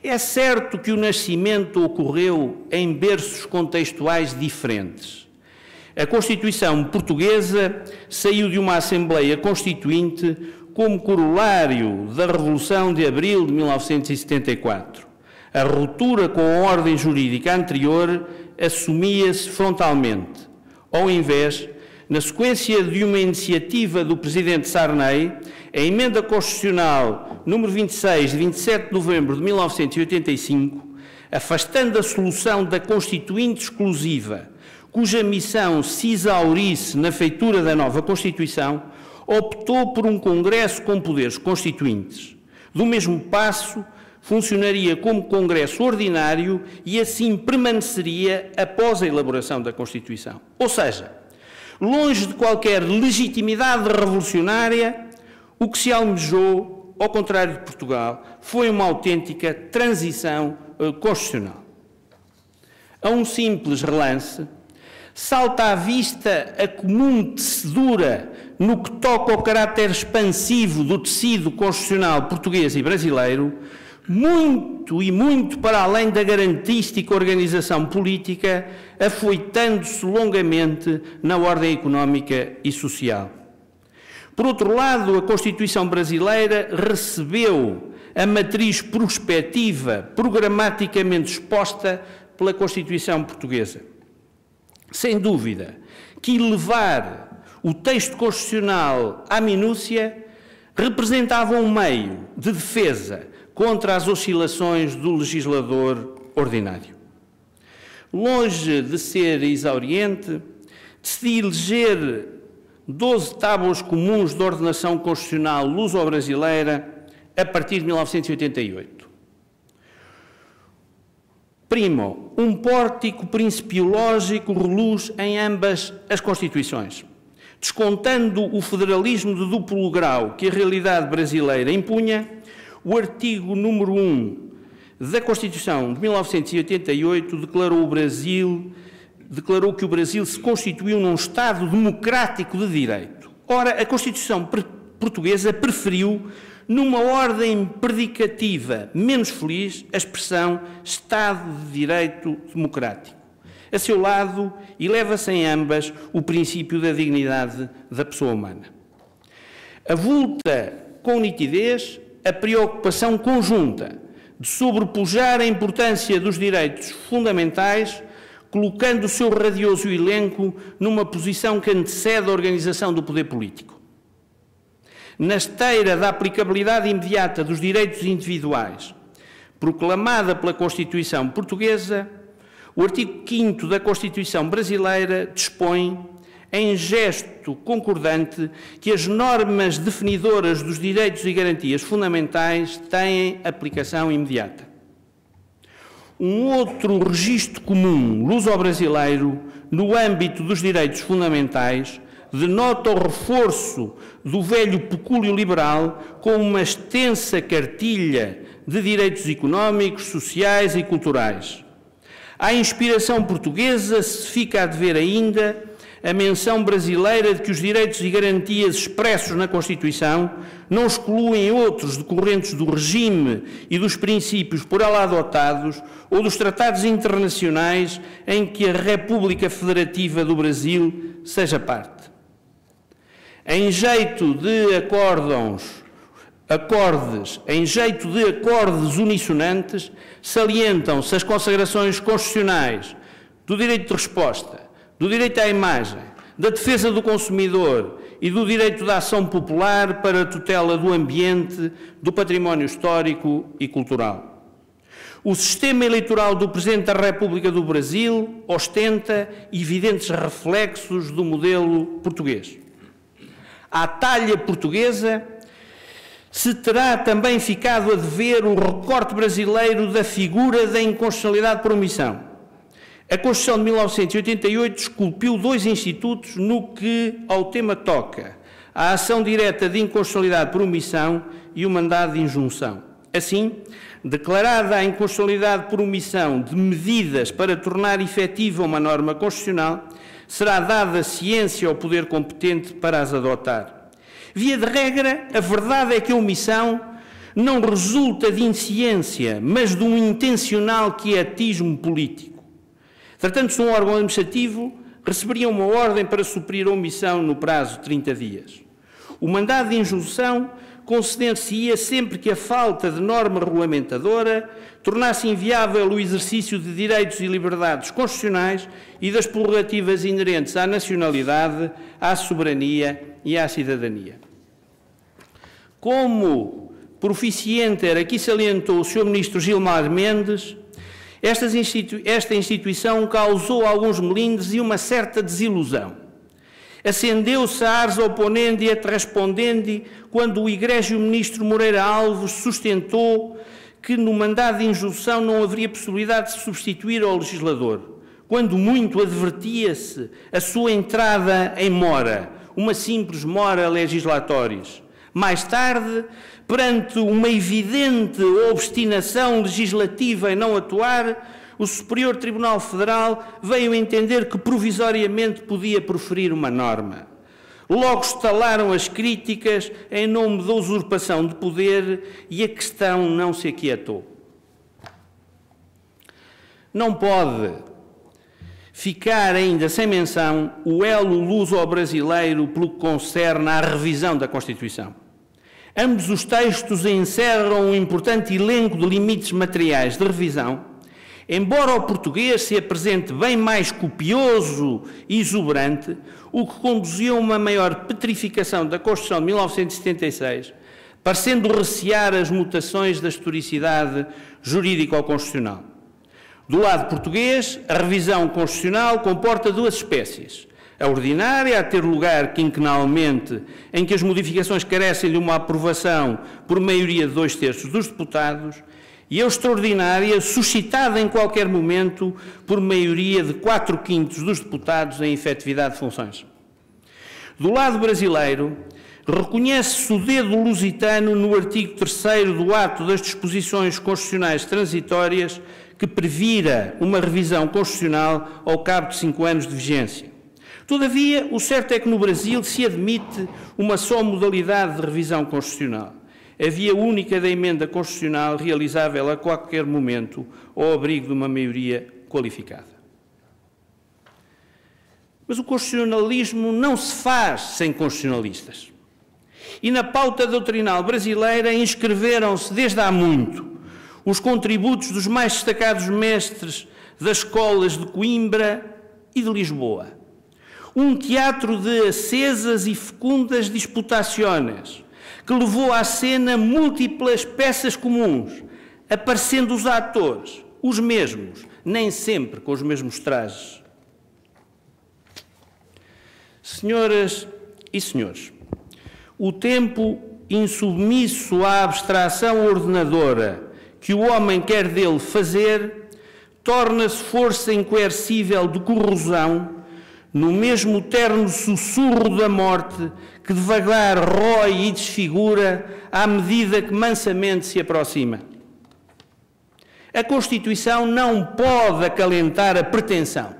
É certo que o nascimento ocorreu em berços contextuais diferentes. A Constituição portuguesa saiu de uma Assembleia Constituinte como corolário da Revolução de Abril de 1974. A ruptura com a ordem jurídica anterior assumia-se frontalmente. Ao invés, na sequência de uma iniciativa do Presidente Sarney, a Emenda Constitucional número 26, de 27 de novembro de 1985, afastando a solução da Constituinte exclusiva, cuja missão se exaurisse na feitura da nova Constituição, optou por um Congresso com poderes constituintes. Do mesmo passo, funcionaria como Congresso ordinário e assim permaneceria após a elaboração da Constituição. Ou seja, longe de qualquer legitimidade revolucionária, o que se almejou, ao contrário de Portugal, foi uma autêntica transição constitucional. A um simples relance, salta à vista a comum tecedura no que toca ao caráter expansivo do tecido constitucional português e brasileiro, muito para além da garantística organização política, afoitando-se longamente na ordem económica e social. Por outro lado, a Constituição brasileira recebeu a matriz prospectiva programaticamente exposta pela Constituição portuguesa. Sem dúvida que elevar o texto constitucional à minúcia representava um meio de defesa contra as oscilações do legislador ordinário. Longe de ser exauriente, decidi eleger 12 tábuas comuns de ordenação constitucional luso-brasileira a partir de 1988. Primo, um pórtico principiológico reluz em ambas as Constituições, descontando o federalismo de duplo grau que a realidade brasileira impunha. O artigo número 1 da Constituição de 1988 declarou que o Brasil se constituiu num Estado democrático de direito. Ora, a Constituição portuguesa preferiu, numa ordem predicativa menos feliz, a expressão Estado de Direito Democrático. A seu lado, eleva-se em ambas o princípio da dignidade da pessoa humana. Avulta com nitidez a preocupação conjunta de sobrepujar a importância dos direitos fundamentais, colocando o seu radioso elenco numa posição que antecede a organização do poder político. Na esteira da aplicabilidade imediata dos direitos individuais, proclamada pela Constituição portuguesa, o artigo 5º da Constituição brasileira dispõe, em gesto concordante, que as normas definidoras dos direitos e garantias fundamentais têm aplicação imediata. Um outro registro comum luso-brasileiro, no âmbito dos direitos fundamentais, denota o reforço do velho pecúlio liberal com uma extensa cartilha de direitos económicos, sociais e culturais. À inspiração portuguesa se fica a dever ainda a menção brasileira de que os direitos e garantias expressos na Constituição não excluem outros decorrentes do regime e dos princípios por ela adotados ou dos tratados internacionais em que a República Federativa do Brasil seja parte. Em jeito de acórdãos acordes, em jeito de acordes unissonantes, salientam-se as consagrações constitucionais do direito de resposta, do direito à imagem, da defesa do consumidor e do direito da ação popular para a tutela do ambiente, do património histórico e cultural. O sistema eleitoral do Presidente da República do Brasil ostenta evidentes reflexos do modelo português. À talha portuguesa se terá também ficado a dever o recorte brasileiro da figura da inconstitucionalidade por omissão. A Constituição de 1988 esculpiu dois institutos no que ao tema toca: a ação direta de inconstitucionalidade por omissão e o mandado de injunção. Assim, declarada a inconstitucionalidade por omissão de medidas para tornar efetiva uma norma constitucional, será dada ciência ao poder competente para as adotar. Via de regra, a verdade é que a omissão não resulta de insciência, mas de um intencional quietismo político. Tratando-se de um órgão administrativo, receberia uma ordem para suprir a omissão no prazo de 30 dias. O mandado de injunção conceder-se-ia sempre que a falta de norma regulamentadora tornasse inviável o exercício de direitos e liberdades constitucionais e das prerrogativas inerentes à nacionalidade, à soberania e à cidadania. Como proficiente aqui salientou o Sr. Ministro Gilmar Mendes, esta instituição causou alguns melindres e uma certa desilusão. Acendeu-se a ars oponendi et respondendi quando o egrégio ministro Moreira Alves sustentou que no mandado de injunção não haveria possibilidade de substituir ao legislador. Quando muito advertia-se a sua entrada em mora, uma simples mora legislatoris. Mais tarde, perante uma evidente obstinação legislativa em não atuar, o Superior Tribunal Federal veio entender que provisoriamente podia proferir uma norma. Logo estalaram as críticas em nome da usurpação de poder e a questão não se aquietou. Não pode ficar ainda sem menção o elo luso-brasileiro pelo que concerne à revisão da Constituição. Ambos os textos encerram um importante elenco de limites materiais de revisão, embora o português se apresente bem mais copioso e exuberante, o que conduziu a uma maior petrificação da Constituição de 1976, parecendo recear as mutações da historicidade jurídico-constitucional. Do lado português, a revisão constitucional comporta duas espécies. A ordinária, a ter lugar quinquenalmente, em que as modificações carecem de uma aprovação por maioria de 2/3 dos deputados, e a extraordinária, suscitada em qualquer momento por maioria de 4/5 dos deputados em efetividade de funções. Do lado brasileiro, reconhece-se o dedo lusitano no artigo 3º do ato das disposições constitucionais transitórias que previra uma revisão constitucional ao cabo de 5 anos de vigência. Todavia, o certo é que no Brasil se admite uma só modalidade de revisão constitucional: a via única da emenda constitucional realizável a qualquer momento ao abrigo de uma maioria qualificada. Mas o constitucionalismo não se faz sem constitucionalistas. E na pauta doutrinal brasileira inscreveram-se desde há muito os contributos dos mais destacados mestres das escolas de Coimbra e de Lisboa. Um teatro de acesas e fecundas disputações, que levou à cena múltiplas peças comuns, aparecendo os atores, os mesmos, nem sempre com os mesmos trajes. Senhoras e senhores, o tempo insubmisso à abstração ordenadora que o homem quer dele fazer, torna-se força incoercível de corrosão no mesmo terno sussurro da morte que devagar rói e desfigura à medida que mansamente se aproxima. A Constituição não pode acalentar a pretensão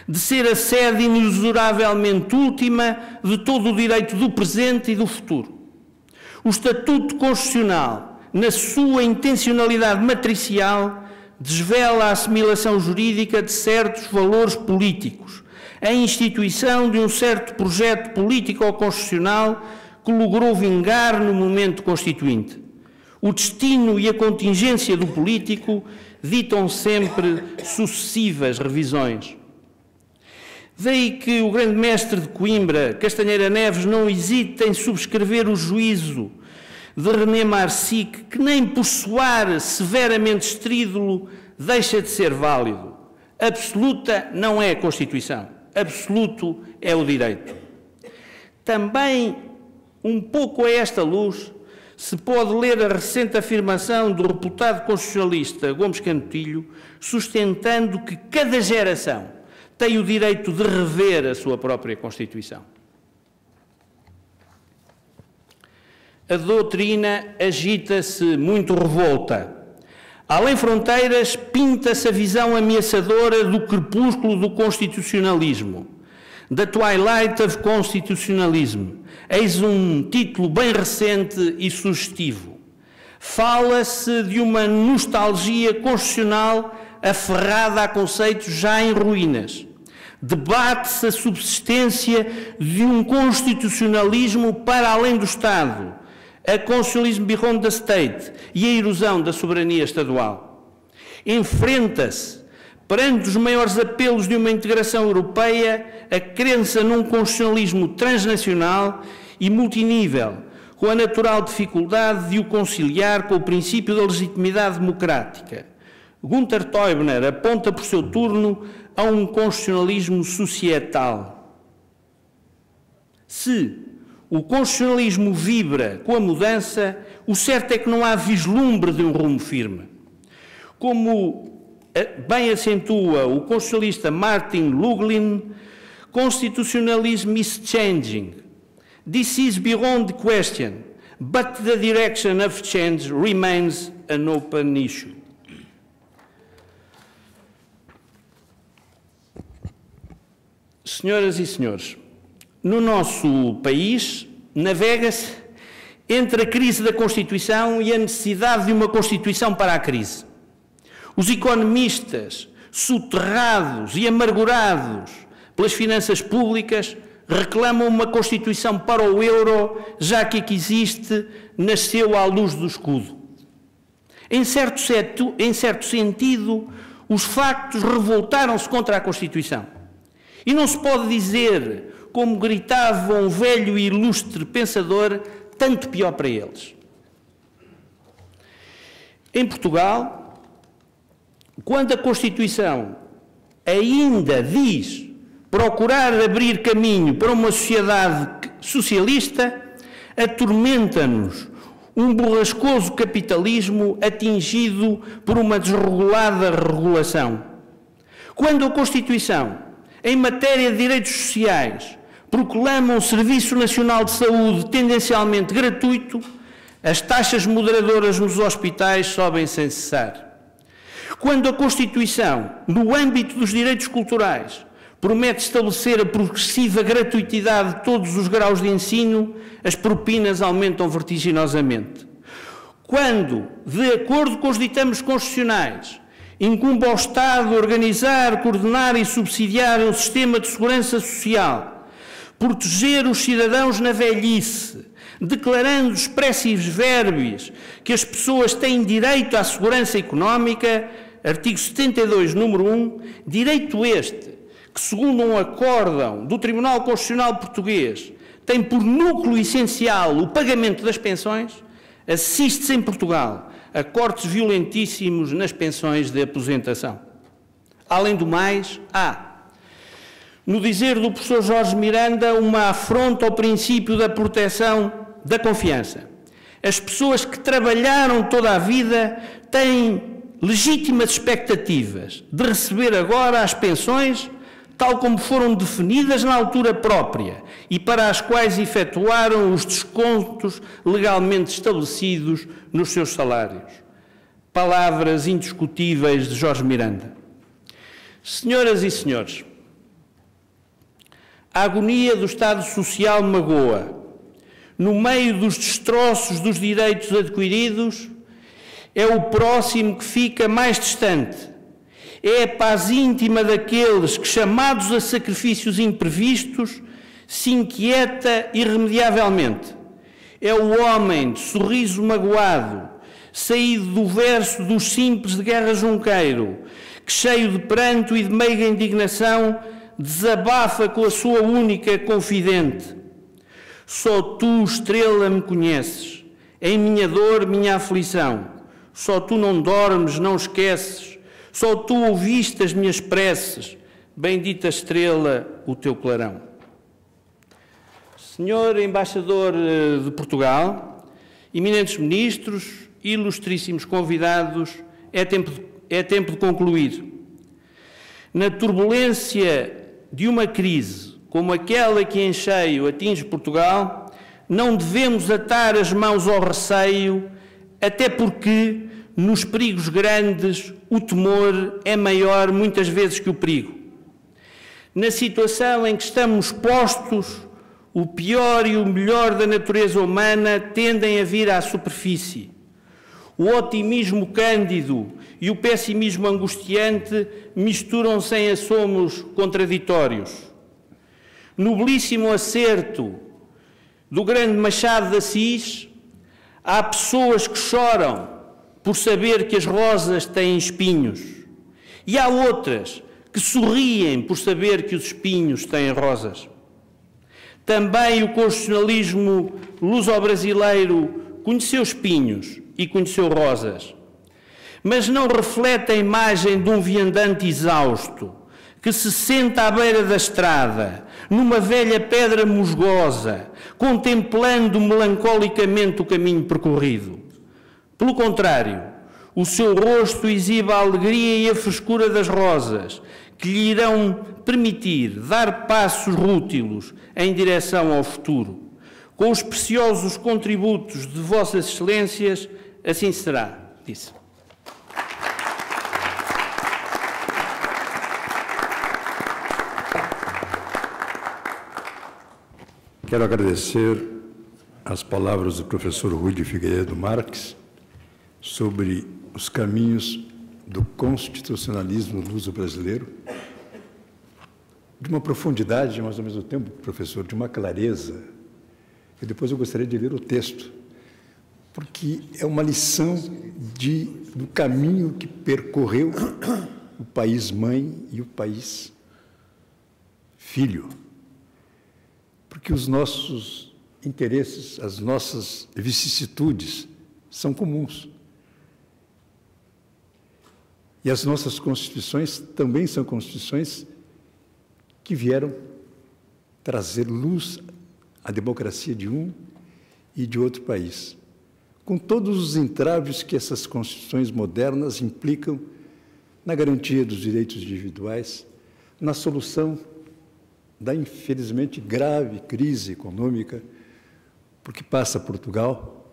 de ser a sede inexoravelmente última de todo o direito do presente e do futuro. O Estatuto Constitucional, na sua intencionalidade matricial, desvela a assimilação jurídica de certos valores políticos, a instituição de um certo projeto político ou constitucional que logrou vingar no momento constituinte. O destino e a contingência do político ditam sempre sucessivas revisões. Daí que o grande mestre de Coimbra, Castanheira Neves, não hesita em subscrever o juízo de René Marsic, que nem por soar severamente estrídulo deixa de ser válido. Absoluta não é a Constituição, absoluto é o direito. Também, um pouco a esta luz, se pode ler a recente afirmação do reputado constitucionalista Gomes Cantilho, sustentando que cada geração tem o direito de rever a sua própria Constituição. A doutrina agita-se muito revolta. Além fronteiras, pinta-se a visão ameaçadora do crepúsculo do constitucionalismo, The Twilight of Constitutionalism. Eis um título bem recente e sugestivo. Fala-se de uma nostalgia constitucional aferrada a conceitos já em ruínas. Debate-se a subsistência de um constitucionalismo para além do Estado, a constitutionalism beyond the state e a erosão da soberania estadual. Enfrenta-se, perante os maiores apelos de uma integração europeia, a crença num constitucionalismo transnacional e multinível, com a natural dificuldade de o conciliar com o princípio da legitimidade democrática. Gunther Teubner aponta por seu turno a um constitucionalismo societal. Se o constitucionalismo vibra com a mudança, o certo é que não há vislumbre de um rumo firme. Como bem acentua o constitucionalista Martin Luglin, constitutionalism is changing. This is beyond question, but the direction of change remains an open issue. Senhoras e senhores, no nosso país navega-se entre a crise da Constituição e a necessidade de uma Constituição para a crise. Os economistas, soterrados e amargurados pelas finanças públicas, reclamam uma Constituição para o euro, já que a que existe nasceu à luz do escudo. Em certo sentido, os factos revoltaram-se contra a Constituição. E não se pode dizer, como gritava um velho e ilustre pensador, tanto pior para eles. Em Portugal, quando a Constituição ainda diz procurar abrir caminho para uma sociedade socialista, atormenta-nos um borrascoso capitalismo atingido por uma desregulada regulação. Quando a Constituição, em matéria de direitos sociais, proclama um Serviço Nacional de Saúde tendencialmente gratuito, as taxas moderadoras nos hospitais sobem sem cessar. Quando a Constituição, no âmbito dos direitos culturais, promete estabelecer a progressiva gratuitidade de todos os graus de ensino, as propinas aumentam vertiginosamente. Quando, de acordo com os ditames constitucionais, incumbe ao Estado organizar, coordenar e subsidiar um sistema de segurança social, proteger os cidadãos na velhice, declarando expressivos verbis que as pessoas têm direito à segurança económica, artigo 72, número 1, direito este, que segundo um acórdão do Tribunal Constitucional Português, tem por núcleo essencial o pagamento das pensões, assiste-se em Portugal a cortes violentíssimos nas pensões de aposentação. Além do mais, há, no dizer do professor Jorge Miranda, uma afronta ao princípio da proteção da confiança. As pessoas que trabalharam toda a vida têm legítimas expectativas de receber agora as pensões tal como foram definidas na altura própria e para as quais efetuaram os descontos legalmente estabelecidos nos seus salários. Palavras indiscutíveis de Jorge Miranda. Senhoras e senhores, a agonia do Estado Social magoa. No meio dos destroços dos direitos adquiridos, é o próximo que fica mais distante. É a paz íntima daqueles que, chamados a sacrifícios imprevistos, se inquieta irremediavelmente. É o homem de sorriso magoado, saído do verso dos simples de Guerra Junqueiro, que, cheio de pranto e de meiga indignação, desabafa com a sua única confidente. Só tu, estrela, me conheces, em minha dor, minha aflição. Só tu não dormes, não esqueces, só tu ouviste as minhas preces, bendita estrela, o teu clarão. Senhor Embaixador de Portugal, eminentes ministros, ilustríssimos convidados, é tempo de concluir. Na turbulência de uma crise como aquela que em cheio atinge Portugal, não devemos atar as mãos ao receio, até porque, nos perigos grandes, o temor é maior muitas vezes que o perigo. Na situação em que estamos postos, o pior e o melhor da natureza humana tendem a vir à superfície. O otimismo cândido e o pessimismo angustiante misturam-se em assomos contraditórios. No belíssimo acerto do grande Machado de Assis, há pessoas que choram por saber que as rosas têm espinhos, e há outras que sorriem por saber que os espinhos têm rosas. Também o constitucionalismo luso-brasileiro conheceu espinhos e conheceu rosas, mas não reflete a imagem de um viandante exausto que se senta à beira da estrada, numa velha pedra musgosa, contemplando melancolicamente o caminho percorrido. Pelo contrário, o seu rosto exibe a alegria e a frescura das rosas, que lhe irão permitir dar passos rútilos em direção ao futuro. Com os preciosos contributos de Vossas Excelências, assim será, disse. Quero agradecer as palavras do professor Rui de Figueiredo Marques sobre os caminhos do constitucionalismo luso-brasileiro, de uma profundidade, mas ao mesmo tempo, professor, de uma clareza. E depois eu gostaria de ler o texto, porque é uma lição do caminho que percorreu o país mãe e o país filho. Porque os nossos interesses, as nossas vicissitudes são comuns. E as nossas constituições também são constituições que vieram trazer luz à democracia de um e de outro país, com todos os entraves que essas constituições modernas implicam na garantia dos direitos individuais, na solução da, infelizmente, grave crise econômica por que passa Portugal,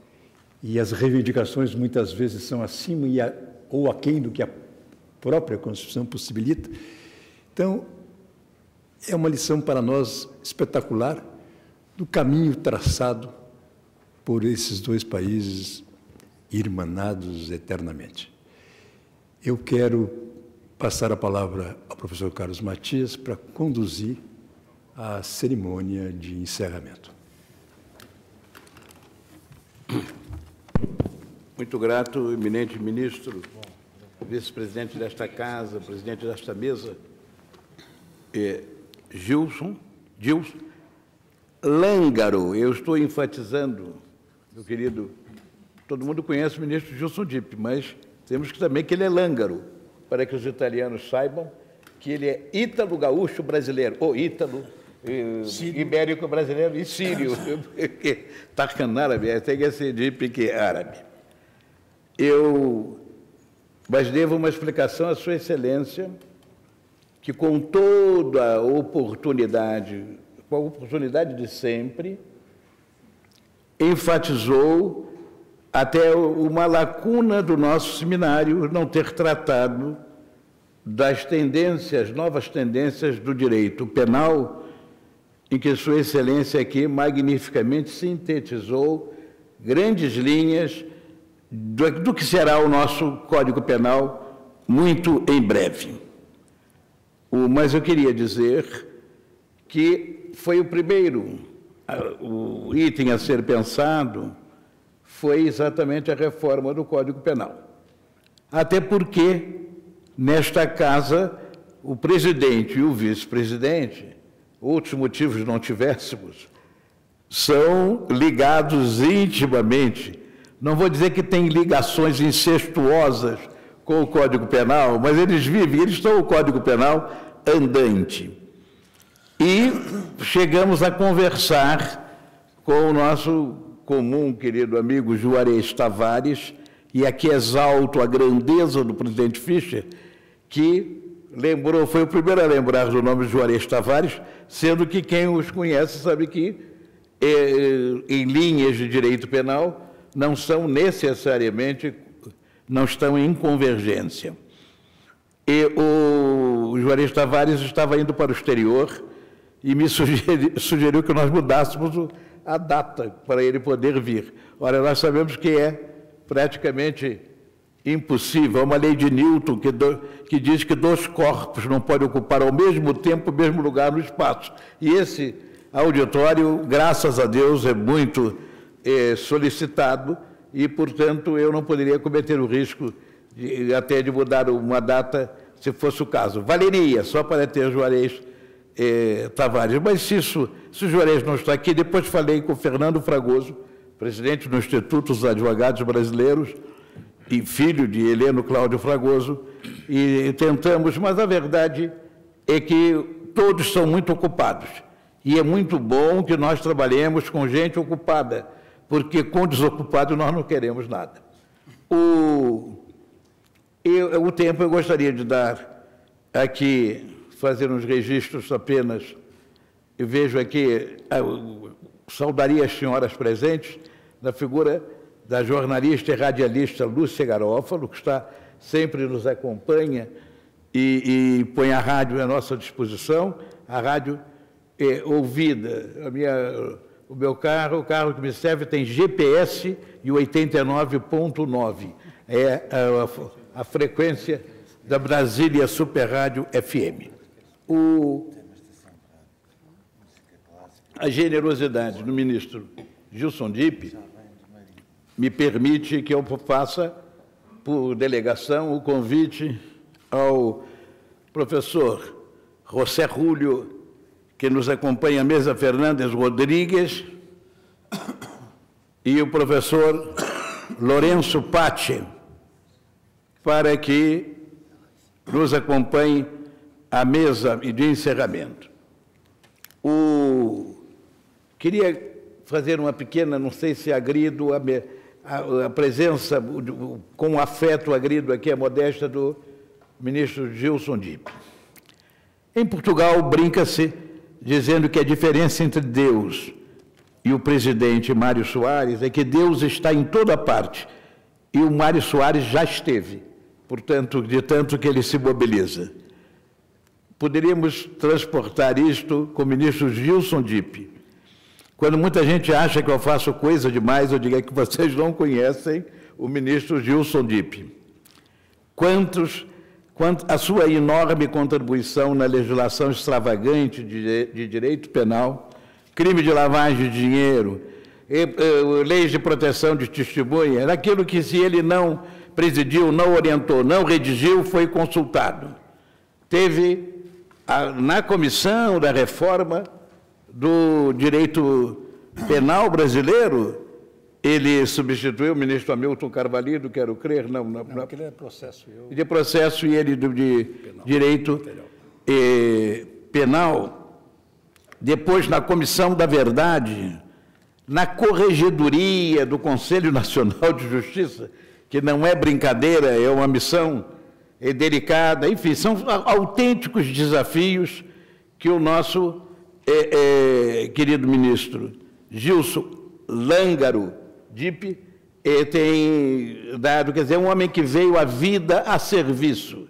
e as reivindicações muitas vezes são acima ou aquém do que a própria Constituição possibilita. Então, é uma lição para nós espetacular do caminho traçado por esses dois países irmanados eternamente. Eu quero passar a palavra ao professor Carlos Matias para conduzir a cerimônia de encerramento. Muito grato, eminente ministro, vice-presidente desta casa, presidente desta mesa, Gilson Lângaro. Eu estou enfatizando, meu querido, todo mundo conhece o ministro Gilson Dipp, mas temos que também que ele é lângaro, para que os italianos saibam que ele é ítalo-gaúcho brasileiro, ou ítalo ibérico brasileiro e sírio, porque Tarkan árabe, tem que ser Dipp que é árabe. Mas devo uma explicação à Sua Excelência, que com toda a oportunidade, com a oportunidade de sempre, enfatizou até uma lacuna do nosso seminário não ter tratado das tendências, novas tendências do direito penal, em que Sua Excelência aqui magnificamente sintetizou grandes linhas do que será o nosso Código Penal muito em breve. Mas eu queria dizer que foi o primeiro o item a ser pensado foi exatamente a reforma do Código Penal. Até porque, nesta casa, o presidente e o vice-presidente, outros motivos não tivéssemos, são ligados intimamente. Não vou dizer que tem ligações incestuosas com o Código Penal, mas eles vivem, eles estão no Código Penal andante. E chegamos a conversar com o nosso comum querido amigo Juarez Tavares, e aqui exalto a grandeza do presidente Fischer, que lembrou, foi o primeiro a lembrar do nome de Juarez Tavares, sendo que quem os conhece sabe que, em linhas de direito penal, não são necessariamente, não estão em convergência. E o Juarez Tavares estava indo para o exterior e me sugeriu que nós mudássemos a data para ele poder vir. Ora, nós sabemos que é praticamente impossível. É uma lei de Newton que diz que 2 corpos não podem ocupar ao mesmo tempo o mesmo lugar no espaço. E esse auditório, graças a Deus, é muito solicitado e, portanto, eu não poderia cometer o risco até de mudar uma data, se fosse o caso. Valeria, só para ter Juarez Tavares. Mas se o Juarez não está aqui, depois falei com o Fernando Fragoso, presidente do Instituto dos Advogados Brasileiros e filho de Heleno Cláudio Fragoso, e tentamos, mas a verdade é que todos são muito ocupados. E é muito bom que nós trabalhemos com gente ocupada, porque com desocupado nós não queremos nada. O tempo eu gostaria de dar aqui, fazer uns registros apenas. Eu vejo aqui, saudaria as senhoras presentes, na figura da jornalista e radialista Lúcia Garófalo, que está sempre nos acompanha e põe a rádio à nossa disposição, a rádio ouvida. O meu carro, o carro que me serve, tem GPS e 89.9. É a frequência da Brasília Super Rádio FM. A generosidade do ministro Gilson Dipp me permite que eu faça, por delegação, o convite ao professor José Júlio, que nos acompanha, Mesa Fernandes Rodrigues, e o professor Lourenço Pache, para que nos acompanhe à mesa de encerramento. Queria fazer uma pequena, não sei se agrido a presença, com afeto agrido aqui a modéstia do ministro Gilson Dipp. Em Portugal, brinca-se dizendo que a diferença entre Deus e o presidente Mário Soares é que Deus está em toda parte e o Mário Soares já esteve, portanto, de tanto que ele se mobiliza. Poderíamos transportar isto com o ministro Gilson Dipp. Quando muita gente acha que eu faço coisa demais, eu digo que vocês não conhecem o ministro Gilson Dipp. A sua enorme contribuição na legislação extravagante de direito penal, crime de lavagem de dinheiro, leis de proteção de testemunha, naquilo que, se ele não presidiu, não orientou, não redigiu, foi consultado. Teve, na comissão da reforma do direito penal brasileiro, ele substituiu o ministro Hamilton Carvalho, quero crer, não, aquele é processo. De processo e ele de direito penal. Depois, na Comissão da Verdade, na Corregedoria do Conselho Nacional de Justiça, que não é brincadeira, é uma missão delicada, enfim, são autênticos desafios que o nosso querido ministro Gilson Lângaro Dipp tem dado, quer dizer, um homem que veio a vida a serviço.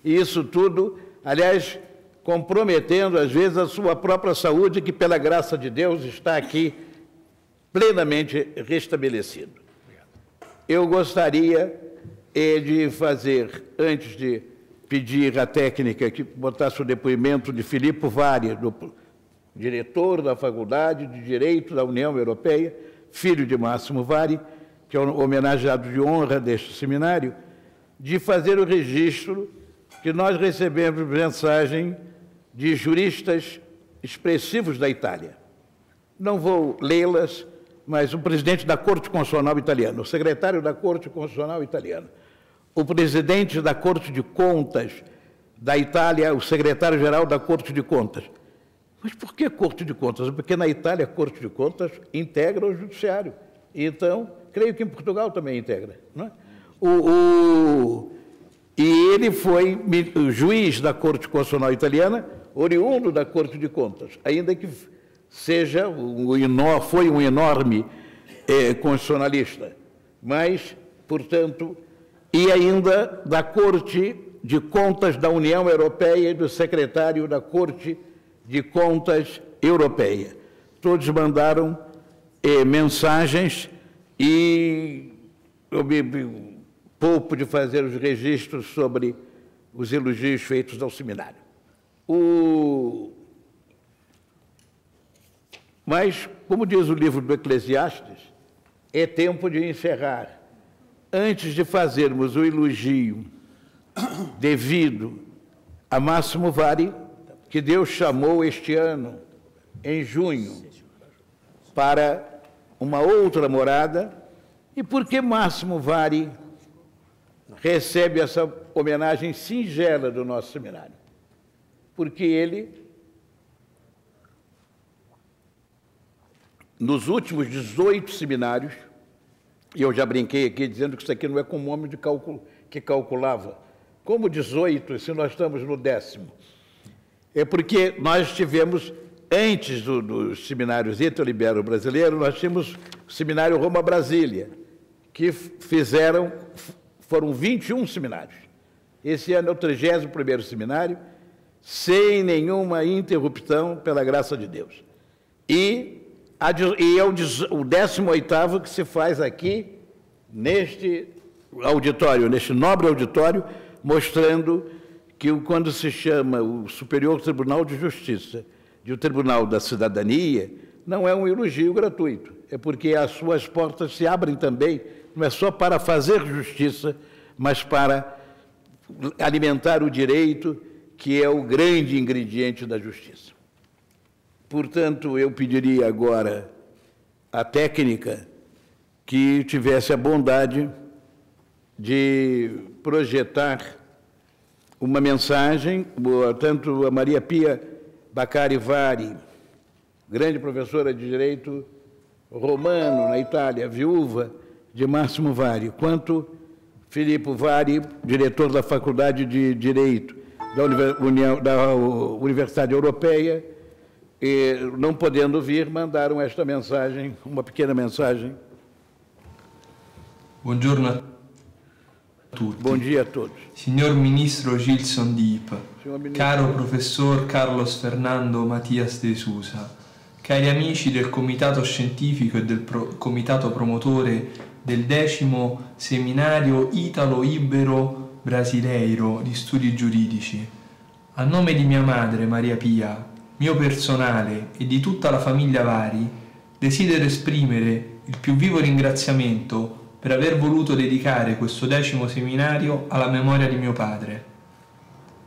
E isso tudo, aliás, comprometendo, às vezes, a sua própria saúde, que, pela graça de Deus, está aqui plenamente restabelecido. Eu gostaria de fazer, antes de pedir à técnica que botasse o depoimento de Filipe Vari, do diretor da Faculdade de Direito da União Europeia, filho de Máximo Vari, que é o homenageado de honra deste seminário, de fazer o registro que nós recebemos mensagem de juristas expressivos da Itália. Não vou lê-las, mas o presidente da Corte Constitucional Italiana, o secretário da Corte Constitucional Italiana, o presidente da Corte de Contas da Itália, o secretário-geral da Corte de Contas. Mas por que Corte de Contas? Porque na Itália a Corte de Contas integra o judiciário. Então, creio que em Portugal também integra. Não é? E ele foi o juiz da Corte Constitucional Italiana, oriundo da Corte de Contas, ainda que seja foi um enorme constitucionalista, mas, portanto, e ainda da Corte de Contas da União Europeia e do secretário da Corte de Contas Europeia. Todos mandaram mensagens e eu me poupo de fazer os registros sobre os elogios feitos ao seminário. Mas, como diz o livro do Eclesiastes, é tempo de encerrar. Antes de fazermos o elogio devido a Máximo Vari, que Deus chamou este ano, em junho, para uma outra morada, e por que Máximo Vari recebe essa homenagem singela do nosso seminário? Porque ele, nos últimos 18 seminários, e eu já brinquei aqui dizendo que isso aqui não é como um homem que calculava. Como 18, se nós estamos no 10º? É porque nós tivemos, antes dos seminários Ítalo-Ibero brasileiro, nós tínhamos o seminário Roma-Brasília, que foram 21 seminários. Esse ano é o 31º seminário, sem nenhuma interrupção, pela graça de Deus. E é o 18º que se faz aqui, neste auditório, neste nobre auditório, mostrando que quando se chama o Superior Tribunal de Justiça de o Tribunal da Cidadania, não é um elogio gratuito, é porque as suas portas se abrem também, não é só para fazer justiça, mas para alimentar o direito, que é o grande ingrediente da justiça. Portanto, eu pediria agora à técnica que tivesse a bondade de projetar uma mensagem, tanto a Maria Pia Baccari Vari, grande professora de Direito Romano na Itália, viúva de Máximo Vari, quanto Filippo Vari, diretor da Faculdade de Direito da Universidade Europeia, e, não podendo vir, mandaram esta mensagem, uma pequena mensagem. Buongiorno a tutti. Bom dia a todos. Signor Ministro Gilson Diep, caro Professor Carlos Fernando Matias de Sousa, cari amici del Comitato Scientifico e del Comitato Promotore del 10° Seminario Italo-Ibero Brasileiro di Studi Giuridici, a nome di mia madre Maria Pia, mio personale e di tutta la famiglia Vari, desidero esprimere il più vivo ringraziamento per aver voluto dedicare questo 10° seminario alla memoria di mio padre.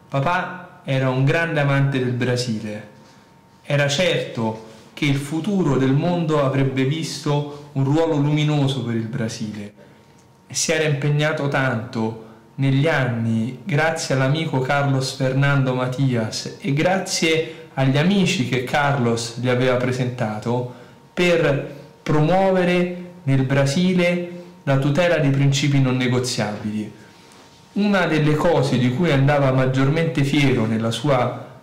Papà era un grande amante del Brasile. Era certo che il futuro del mondo avrebbe visto un ruolo luminoso per il Brasile e si era impegnato tanto negli anni, grazie all'amico Carlos Fernando Matias e grazie agli amici che Carlos gli aveva presentato, per promuovere nel Brasile la tutela dei principi non negoziabili. Una delle cose di cui andava maggiormente fiero nella sua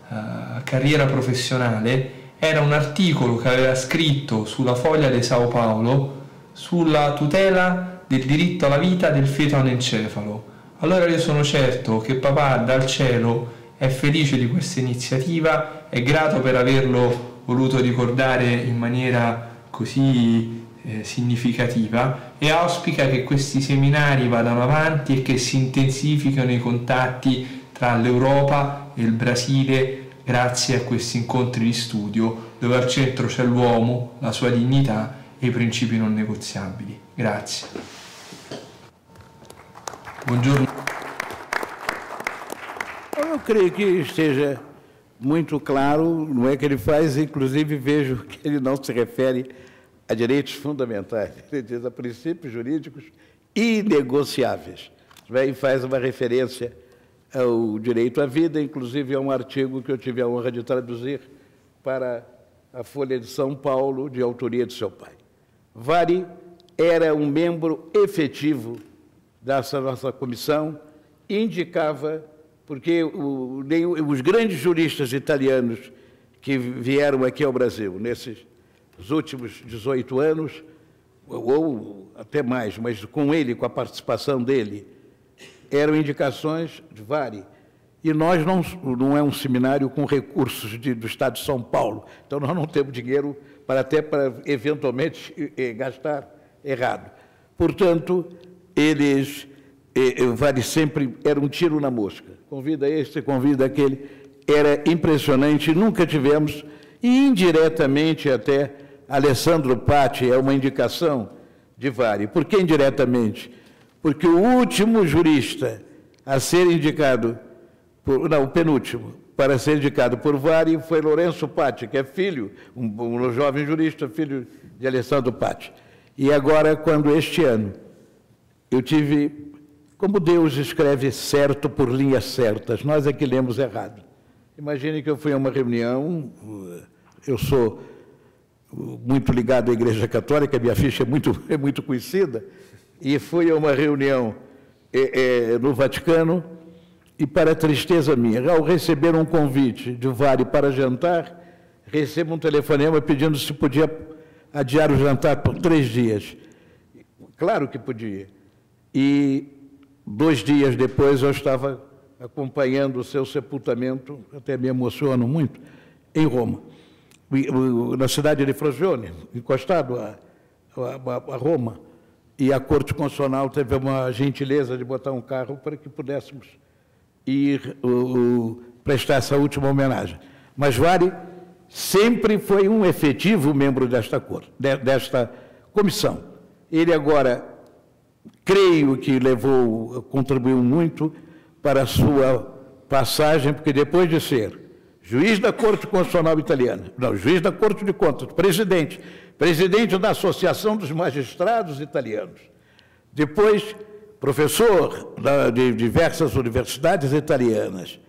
carriera professionale era un articolo che aveva scritto sulla Foglia di Sao Paulo sulla tutela del diritto alla vita del feto anencefalo. Allora io sono certo che papà dal cielo è felice di questa iniziativa, è grato per averlo voluto ricordare in maniera così significativa e auspica che questi seminari vadano avanti e che si intensifichino i contatti tra l'Europa e il Brasile grazie a questi incontri di studio dove al centro c'è l'uomo, la sua dignità e i principi non negoziabili. Grazie. Buongiorno. Eu creio que esteja muito claro, não é que ele faz, inclusive vejo que ele não se refere a direitos fundamentais, ele diz a princípios jurídicos inegociáveis. E faz uma referência ao direito à vida, inclusive a um artigo que eu tive a honra de traduzir para a Folha de São Paulo, de autoria de seu pai. Vari era um membro efetivo dessa nossa comissão, indicava, porque os grandes juristas italianos que vieram aqui ao Brasil nesses últimos 18 anos, ou até mais, mas com ele, com a participação dele, eram indicações de Vari. E nós não é um seminário com recursos do Estado de São Paulo, então nós não temos dinheiro para eventualmente gastar errado. Portanto, Vari sempre era um tiro na mosca. Convida este, convida aquele. Era impressionante, nunca tivemos, e indiretamente até, Alessandro Patti é uma indicação de Vari. Por que indiretamente? Porque o último jurista a ser indicado, o penúltimo, para ser indicado por Vari foi Lourenço Patti, que é filho, um jovem jurista, filho de Alessandro Patti. E agora, quando este ano, eu tive, como Deus escreve certo por linhas certas, nós é que lemos errado. Imagine que eu fui a uma reunião, eu sou muito ligado à Igreja Católica, minha ficha é muito conhecida, e fui a uma reunião no Vaticano, e para tristeza minha, ao receber um convite de Vari para jantar, recebo um telefonema pedindo se podia adiar o jantar por 3 dias. Claro que podia. E 2 dias depois eu estava acompanhando o seu sepultamento, até me emociono muito, em Roma, na cidade de Frosinone, encostado a Roma. E a Corte Constitucional teve uma gentileza de botar um carro para que pudéssemos ir prestar essa última homenagem. Mas Vari sempre foi um efetivo membro desta comissão. Ele agora, creio que contribuiu muito para a sua passagem, porque depois de ser juiz da Corte Constitucional Italiana, juiz da Corte de Contas, presidente da Associação dos Magistrados Italianos, depois professor de diversas universidades italianas.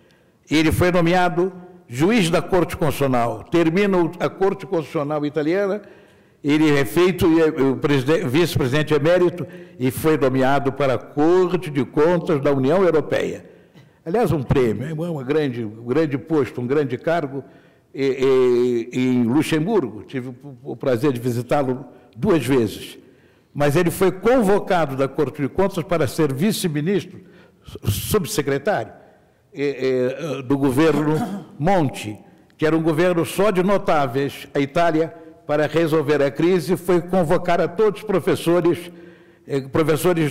Ele foi nomeado juiz da Corte Constitucional, termina a Corte Constitucional Italiana, ele é feito vice-presidente emérito e foi nomeado para a Corte de Contas da União Europeia. Aliás, um prêmio, um grande posto, um grande cargo, em Luxemburgo. Tive o prazer de visitá-lo 2 vezes. Mas ele foi convocado da Corte de Contas para ser vice-ministro, subsecretário do governo Monti, que era um governo só de notáveis. A Itália, para resolver a crise, foi convocar a todos os professores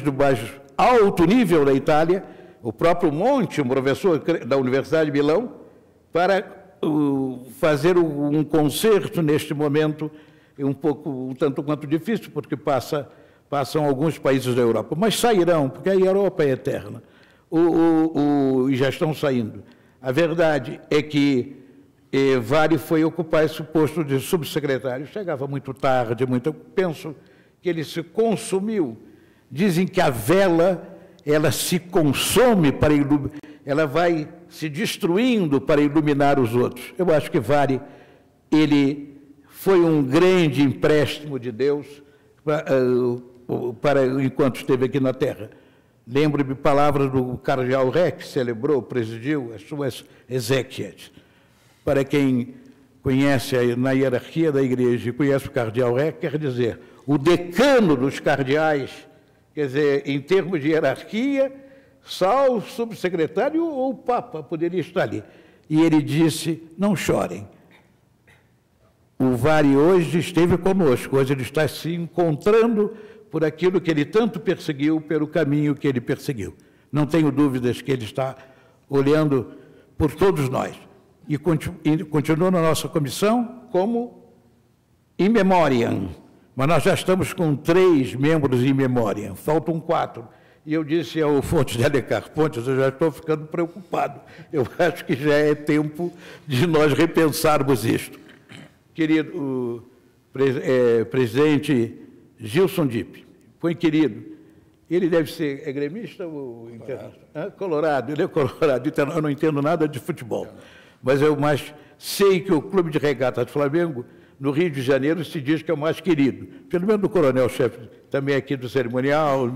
do mais alto nível da Itália, o próprio Monti, um professor da Universidade de Milão, para fazer um concerto neste momento, um tanto quanto difícil, porque passam alguns países da Europa, mas sairão, porque a Europa é eterna, e já estão saindo. A verdade é que Vari foi ocupar esse posto de subsecretário, chegava muito tarde, penso que ele se consumiu. Dizem que a vela, ela se consome para iluminar, ela vai se destruindo para iluminar os outros. Eu acho que Vari, ele foi um grande empréstimo de Deus para enquanto esteve aqui na Terra. Lembro-me palavras do cardeal Ré, que celebrou, presidiu as suas exéquias. Para quem conhece na hierarquia da Igreja e conhece o cardeal Ré, quer dizer, o decano dos cardeais, quer dizer, em termos de hierarquia, só o subsecretário ou o Papa poderia estar ali. E ele disse, não chorem. O Vari hoje esteve conosco, hoje ele está se encontrando por aquilo que ele tanto perseguiu, pelo caminho que ele perseguiu. Não tenho dúvidas que ele está olhando por todos nós. e continua na nossa comissão como in memoriam. Mas nós já estamos com 3 membros in memoriam, faltam 4. E eu disse ao Fontes de Alencar, Fontes, eu já estou ficando preocupado. Eu acho que já é tempo de nós repensarmos isto. Querido presidente Gilson Dipp, foi querido. Ele deve ser gremista ou internacional? Colorado, ele é colorado. Eu não entendo nada de futebol. Mas eu sei que o Clube de Regatas do Flamengo, no Rio de Janeiro, se diz que é o mais querido. Pelo menos do coronel-chefe, também aqui do cerimonial,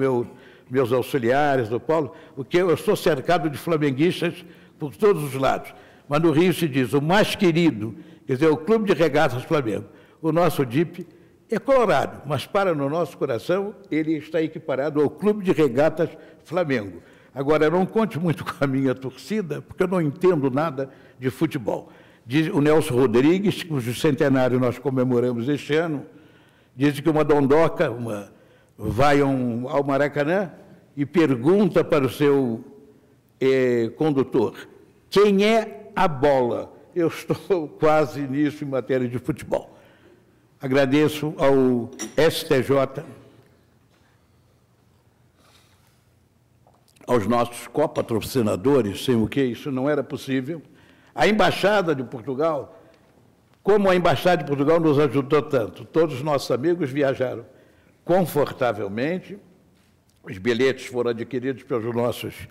meus auxiliares, do Paulo, porque eu estou cercado de flamenguistas por todos os lados. Mas no Rio se diz o mais querido, quer dizer, o Clube de Regatas do Flamengo. O nosso Dipp é colorado, mas no nosso coração, ele está equiparado ao Clube de Regatas Flamengo. Agora, não conte muito com a minha torcida, porque eu não entendo nada de futebol. Diz o Nelson Rodrigues, cujo centenário nós comemoramos este ano, diz que uma dondoca vai ao Maracanã e pergunta para o seu condutor, quem é a bola? Eu estou quase nisso em matéria de futebol. Agradeço ao STJ, aos nossos copatrocinadores, sem o que isso não era possível. A Embaixada de Portugal, como a Embaixada de Portugal nos ajudou tanto. Todos os nossos amigos viajaram confortavelmente, os bilhetes foram adquiridos pelos nossos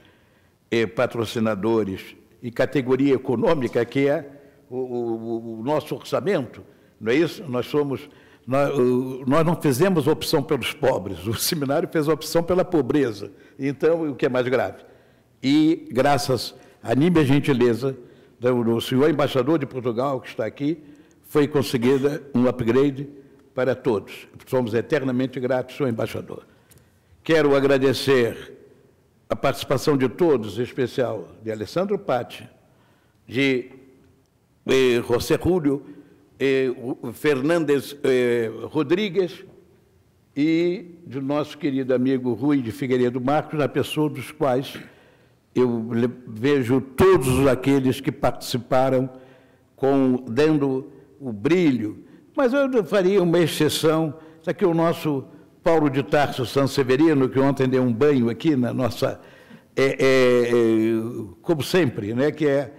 patrocinadores e categoria econômica, que é o nosso orçamento. Não é isso? Nós não fizemos opção pelos pobres, o seminário fez opção pela pobreza. Então, o que é mais grave? E, graças à nímia gentileza do senhor embaixador de Portugal, que está aqui, foi conseguida um upgrade para todos. Somos eternamente gratos, senhor embaixador. Quero agradecer a participação de todos, em especial de Alessandro Patti, de José Júlio, Fernandes Rodrigues e do nosso querido amigo Rui de Figueiredo Marcos, na pessoa dos quais eu vejo todos aqueles que participaram dando o brilho. Mas eu faria uma exceção, aqui o nosso Paulo de Tarso Sanseverino, que ontem deu um banho aqui na nossa, como sempre, né, que é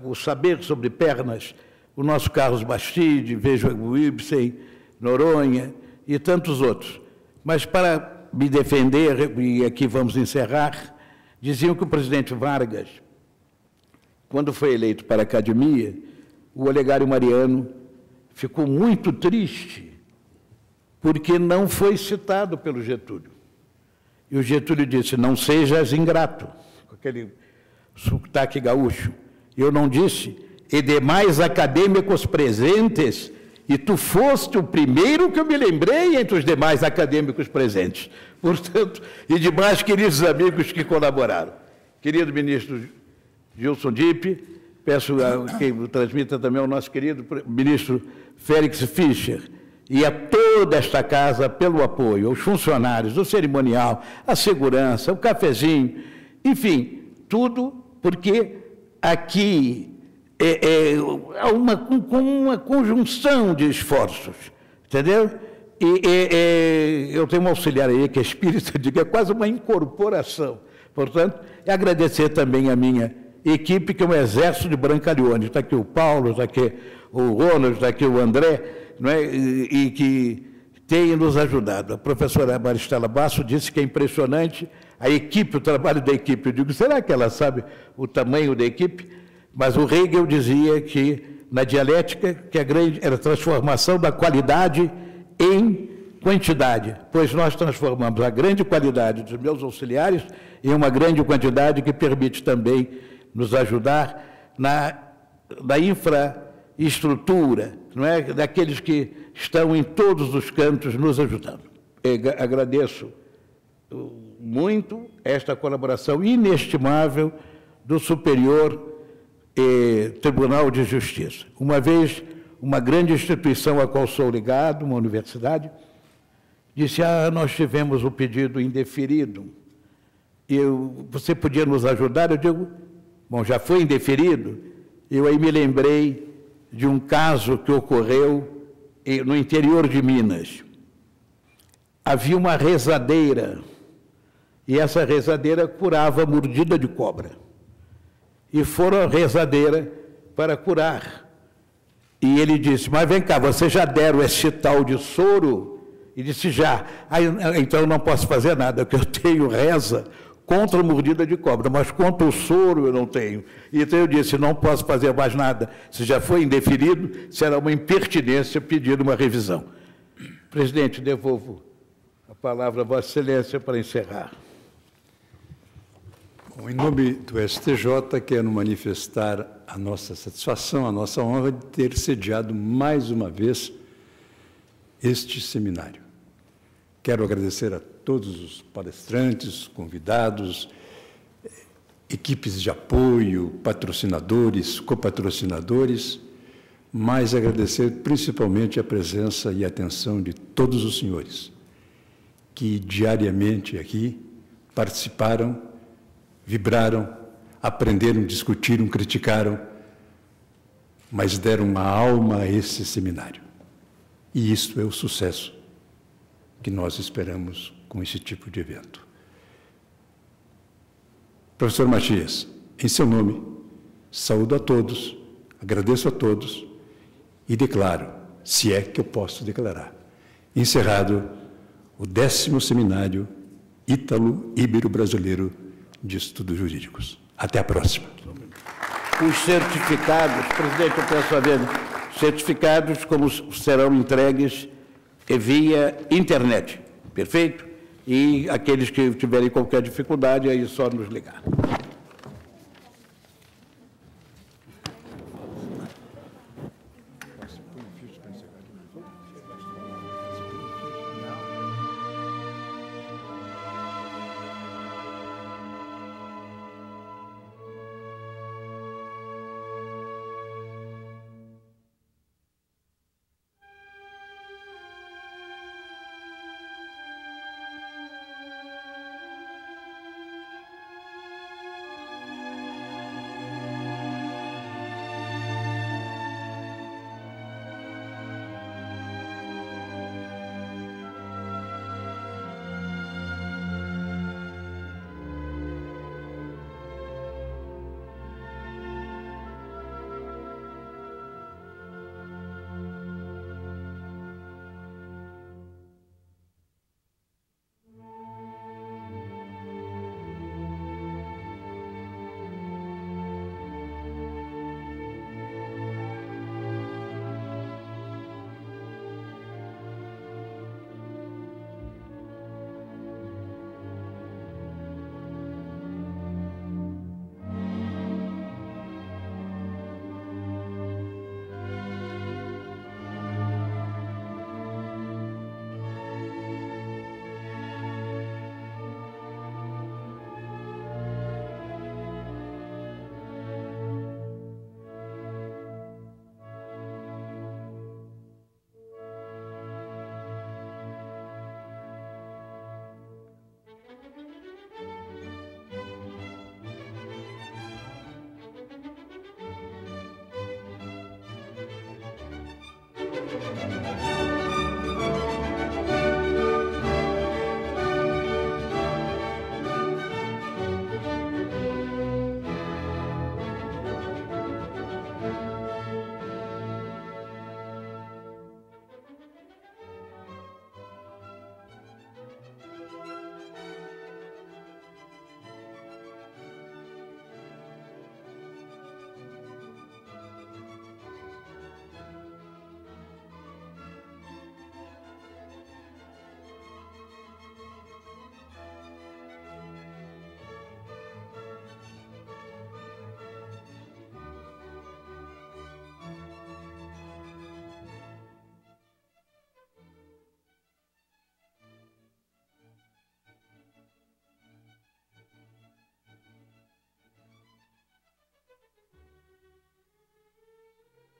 o saber sobre pernas, o nosso Carlos Bastide, vejo o Ibsen, Noronha e tantos outros. Mas para me defender, e aqui vamos encerrar, diziam que o presidente Vargas, quando foi eleito para a academia, o Olegário Mariano ficou muito triste, porque não foi citado pelo Getúlio. E o Getúlio disse, não sejas ingrato, com aquele sotaque gaúcho. Eu não disse, e demais acadêmicos presentes, e tu foste o primeiro que eu me lembrei entre os demais acadêmicos presentes. Portanto, e demais queridos amigos que colaboraram. Querido ministro Gilson Dipp, peço que transmita também ao nosso querido ministro Félix Fischer, e a toda esta casa pelo apoio, aos funcionários, o cerimonial, a segurança, o cafezinho, enfim, tudo porque aqui há uma conjunção de esforços, entendeu? E eu tenho um auxiliar aí que é espírita, digo, é quase uma incorporação. Portanto, agradecer também a minha equipe, que é um exército de brancalhões. Está aqui o Paulo, está aqui o Ronald, está aqui o André, não é? E que tem nos ajudado. A professora Maristela Basso disse que é impressionante a equipe, o trabalho da equipe. Eu digo, será que ela sabe o tamanho da equipe? Mas o Hegel dizia que, na dialética, que a grande era a transformação da qualidade em quantidade, pois nós transformamos a grande qualidade dos meus auxiliares em uma grande quantidade que permite também nos ajudar na infraestrutura, não é? Daqueles que estão em todos os cantos nos ajudando. Agradeço muito esta colaboração inestimável do Superior Tribunal de Justiça. Uma vez, uma grande instituição a qual sou ligado, uma universidade, disse, nós tivemos o pedido indeferido, você podia nos ajudar? Eu digo, bom, já foi indeferido, eu aí me lembrei de um caso que ocorreu no interior de Minas. Havia uma rezadeira, e essa rezadeira curava mordida de cobra. E foram à rezadeira para curar. E ele disse, mas vem cá, vocês já deram esse tal de soro? E disse, já. Então eu não posso fazer nada, porque eu tenho reza contra a mordida de cobra, mas contra o soro eu não tenho. Então eu disse, não posso fazer mais nada. Se já foi indeferido, será uma impertinência pedir uma revisão. Presidente, devolvo a palavra a Vossa Excelência para encerrar. Bom, em nome do STJ, quero manifestar a nossa satisfação, a nossa honra de ter sediado mais uma vez este seminário. Quero agradecer a todos os palestrantes, convidados, equipes de apoio, patrocinadores, copatrocinadores, mas agradecer principalmente a presença e a atenção de todos os senhores que diariamente aqui participaram, vibraram, aprenderam, discutiram, criticaram, mas deram uma alma a esse seminário. E isto é o sucesso que nós esperamos com esse tipo de evento. Professor Matias, em seu nome, saúdo a todos, agradeço a todos e declaro, se é que eu posso declarar, encerrado o 10º Seminário Ítalo-Ibero-Brasileiro de Estudos Jurídicos. Até a próxima. Os certificados, presidente, eu peço a ver, certificados como serão entregues via internet, perfeito? E aqueles que tiverem qualquer dificuldade, aí só nos ligar.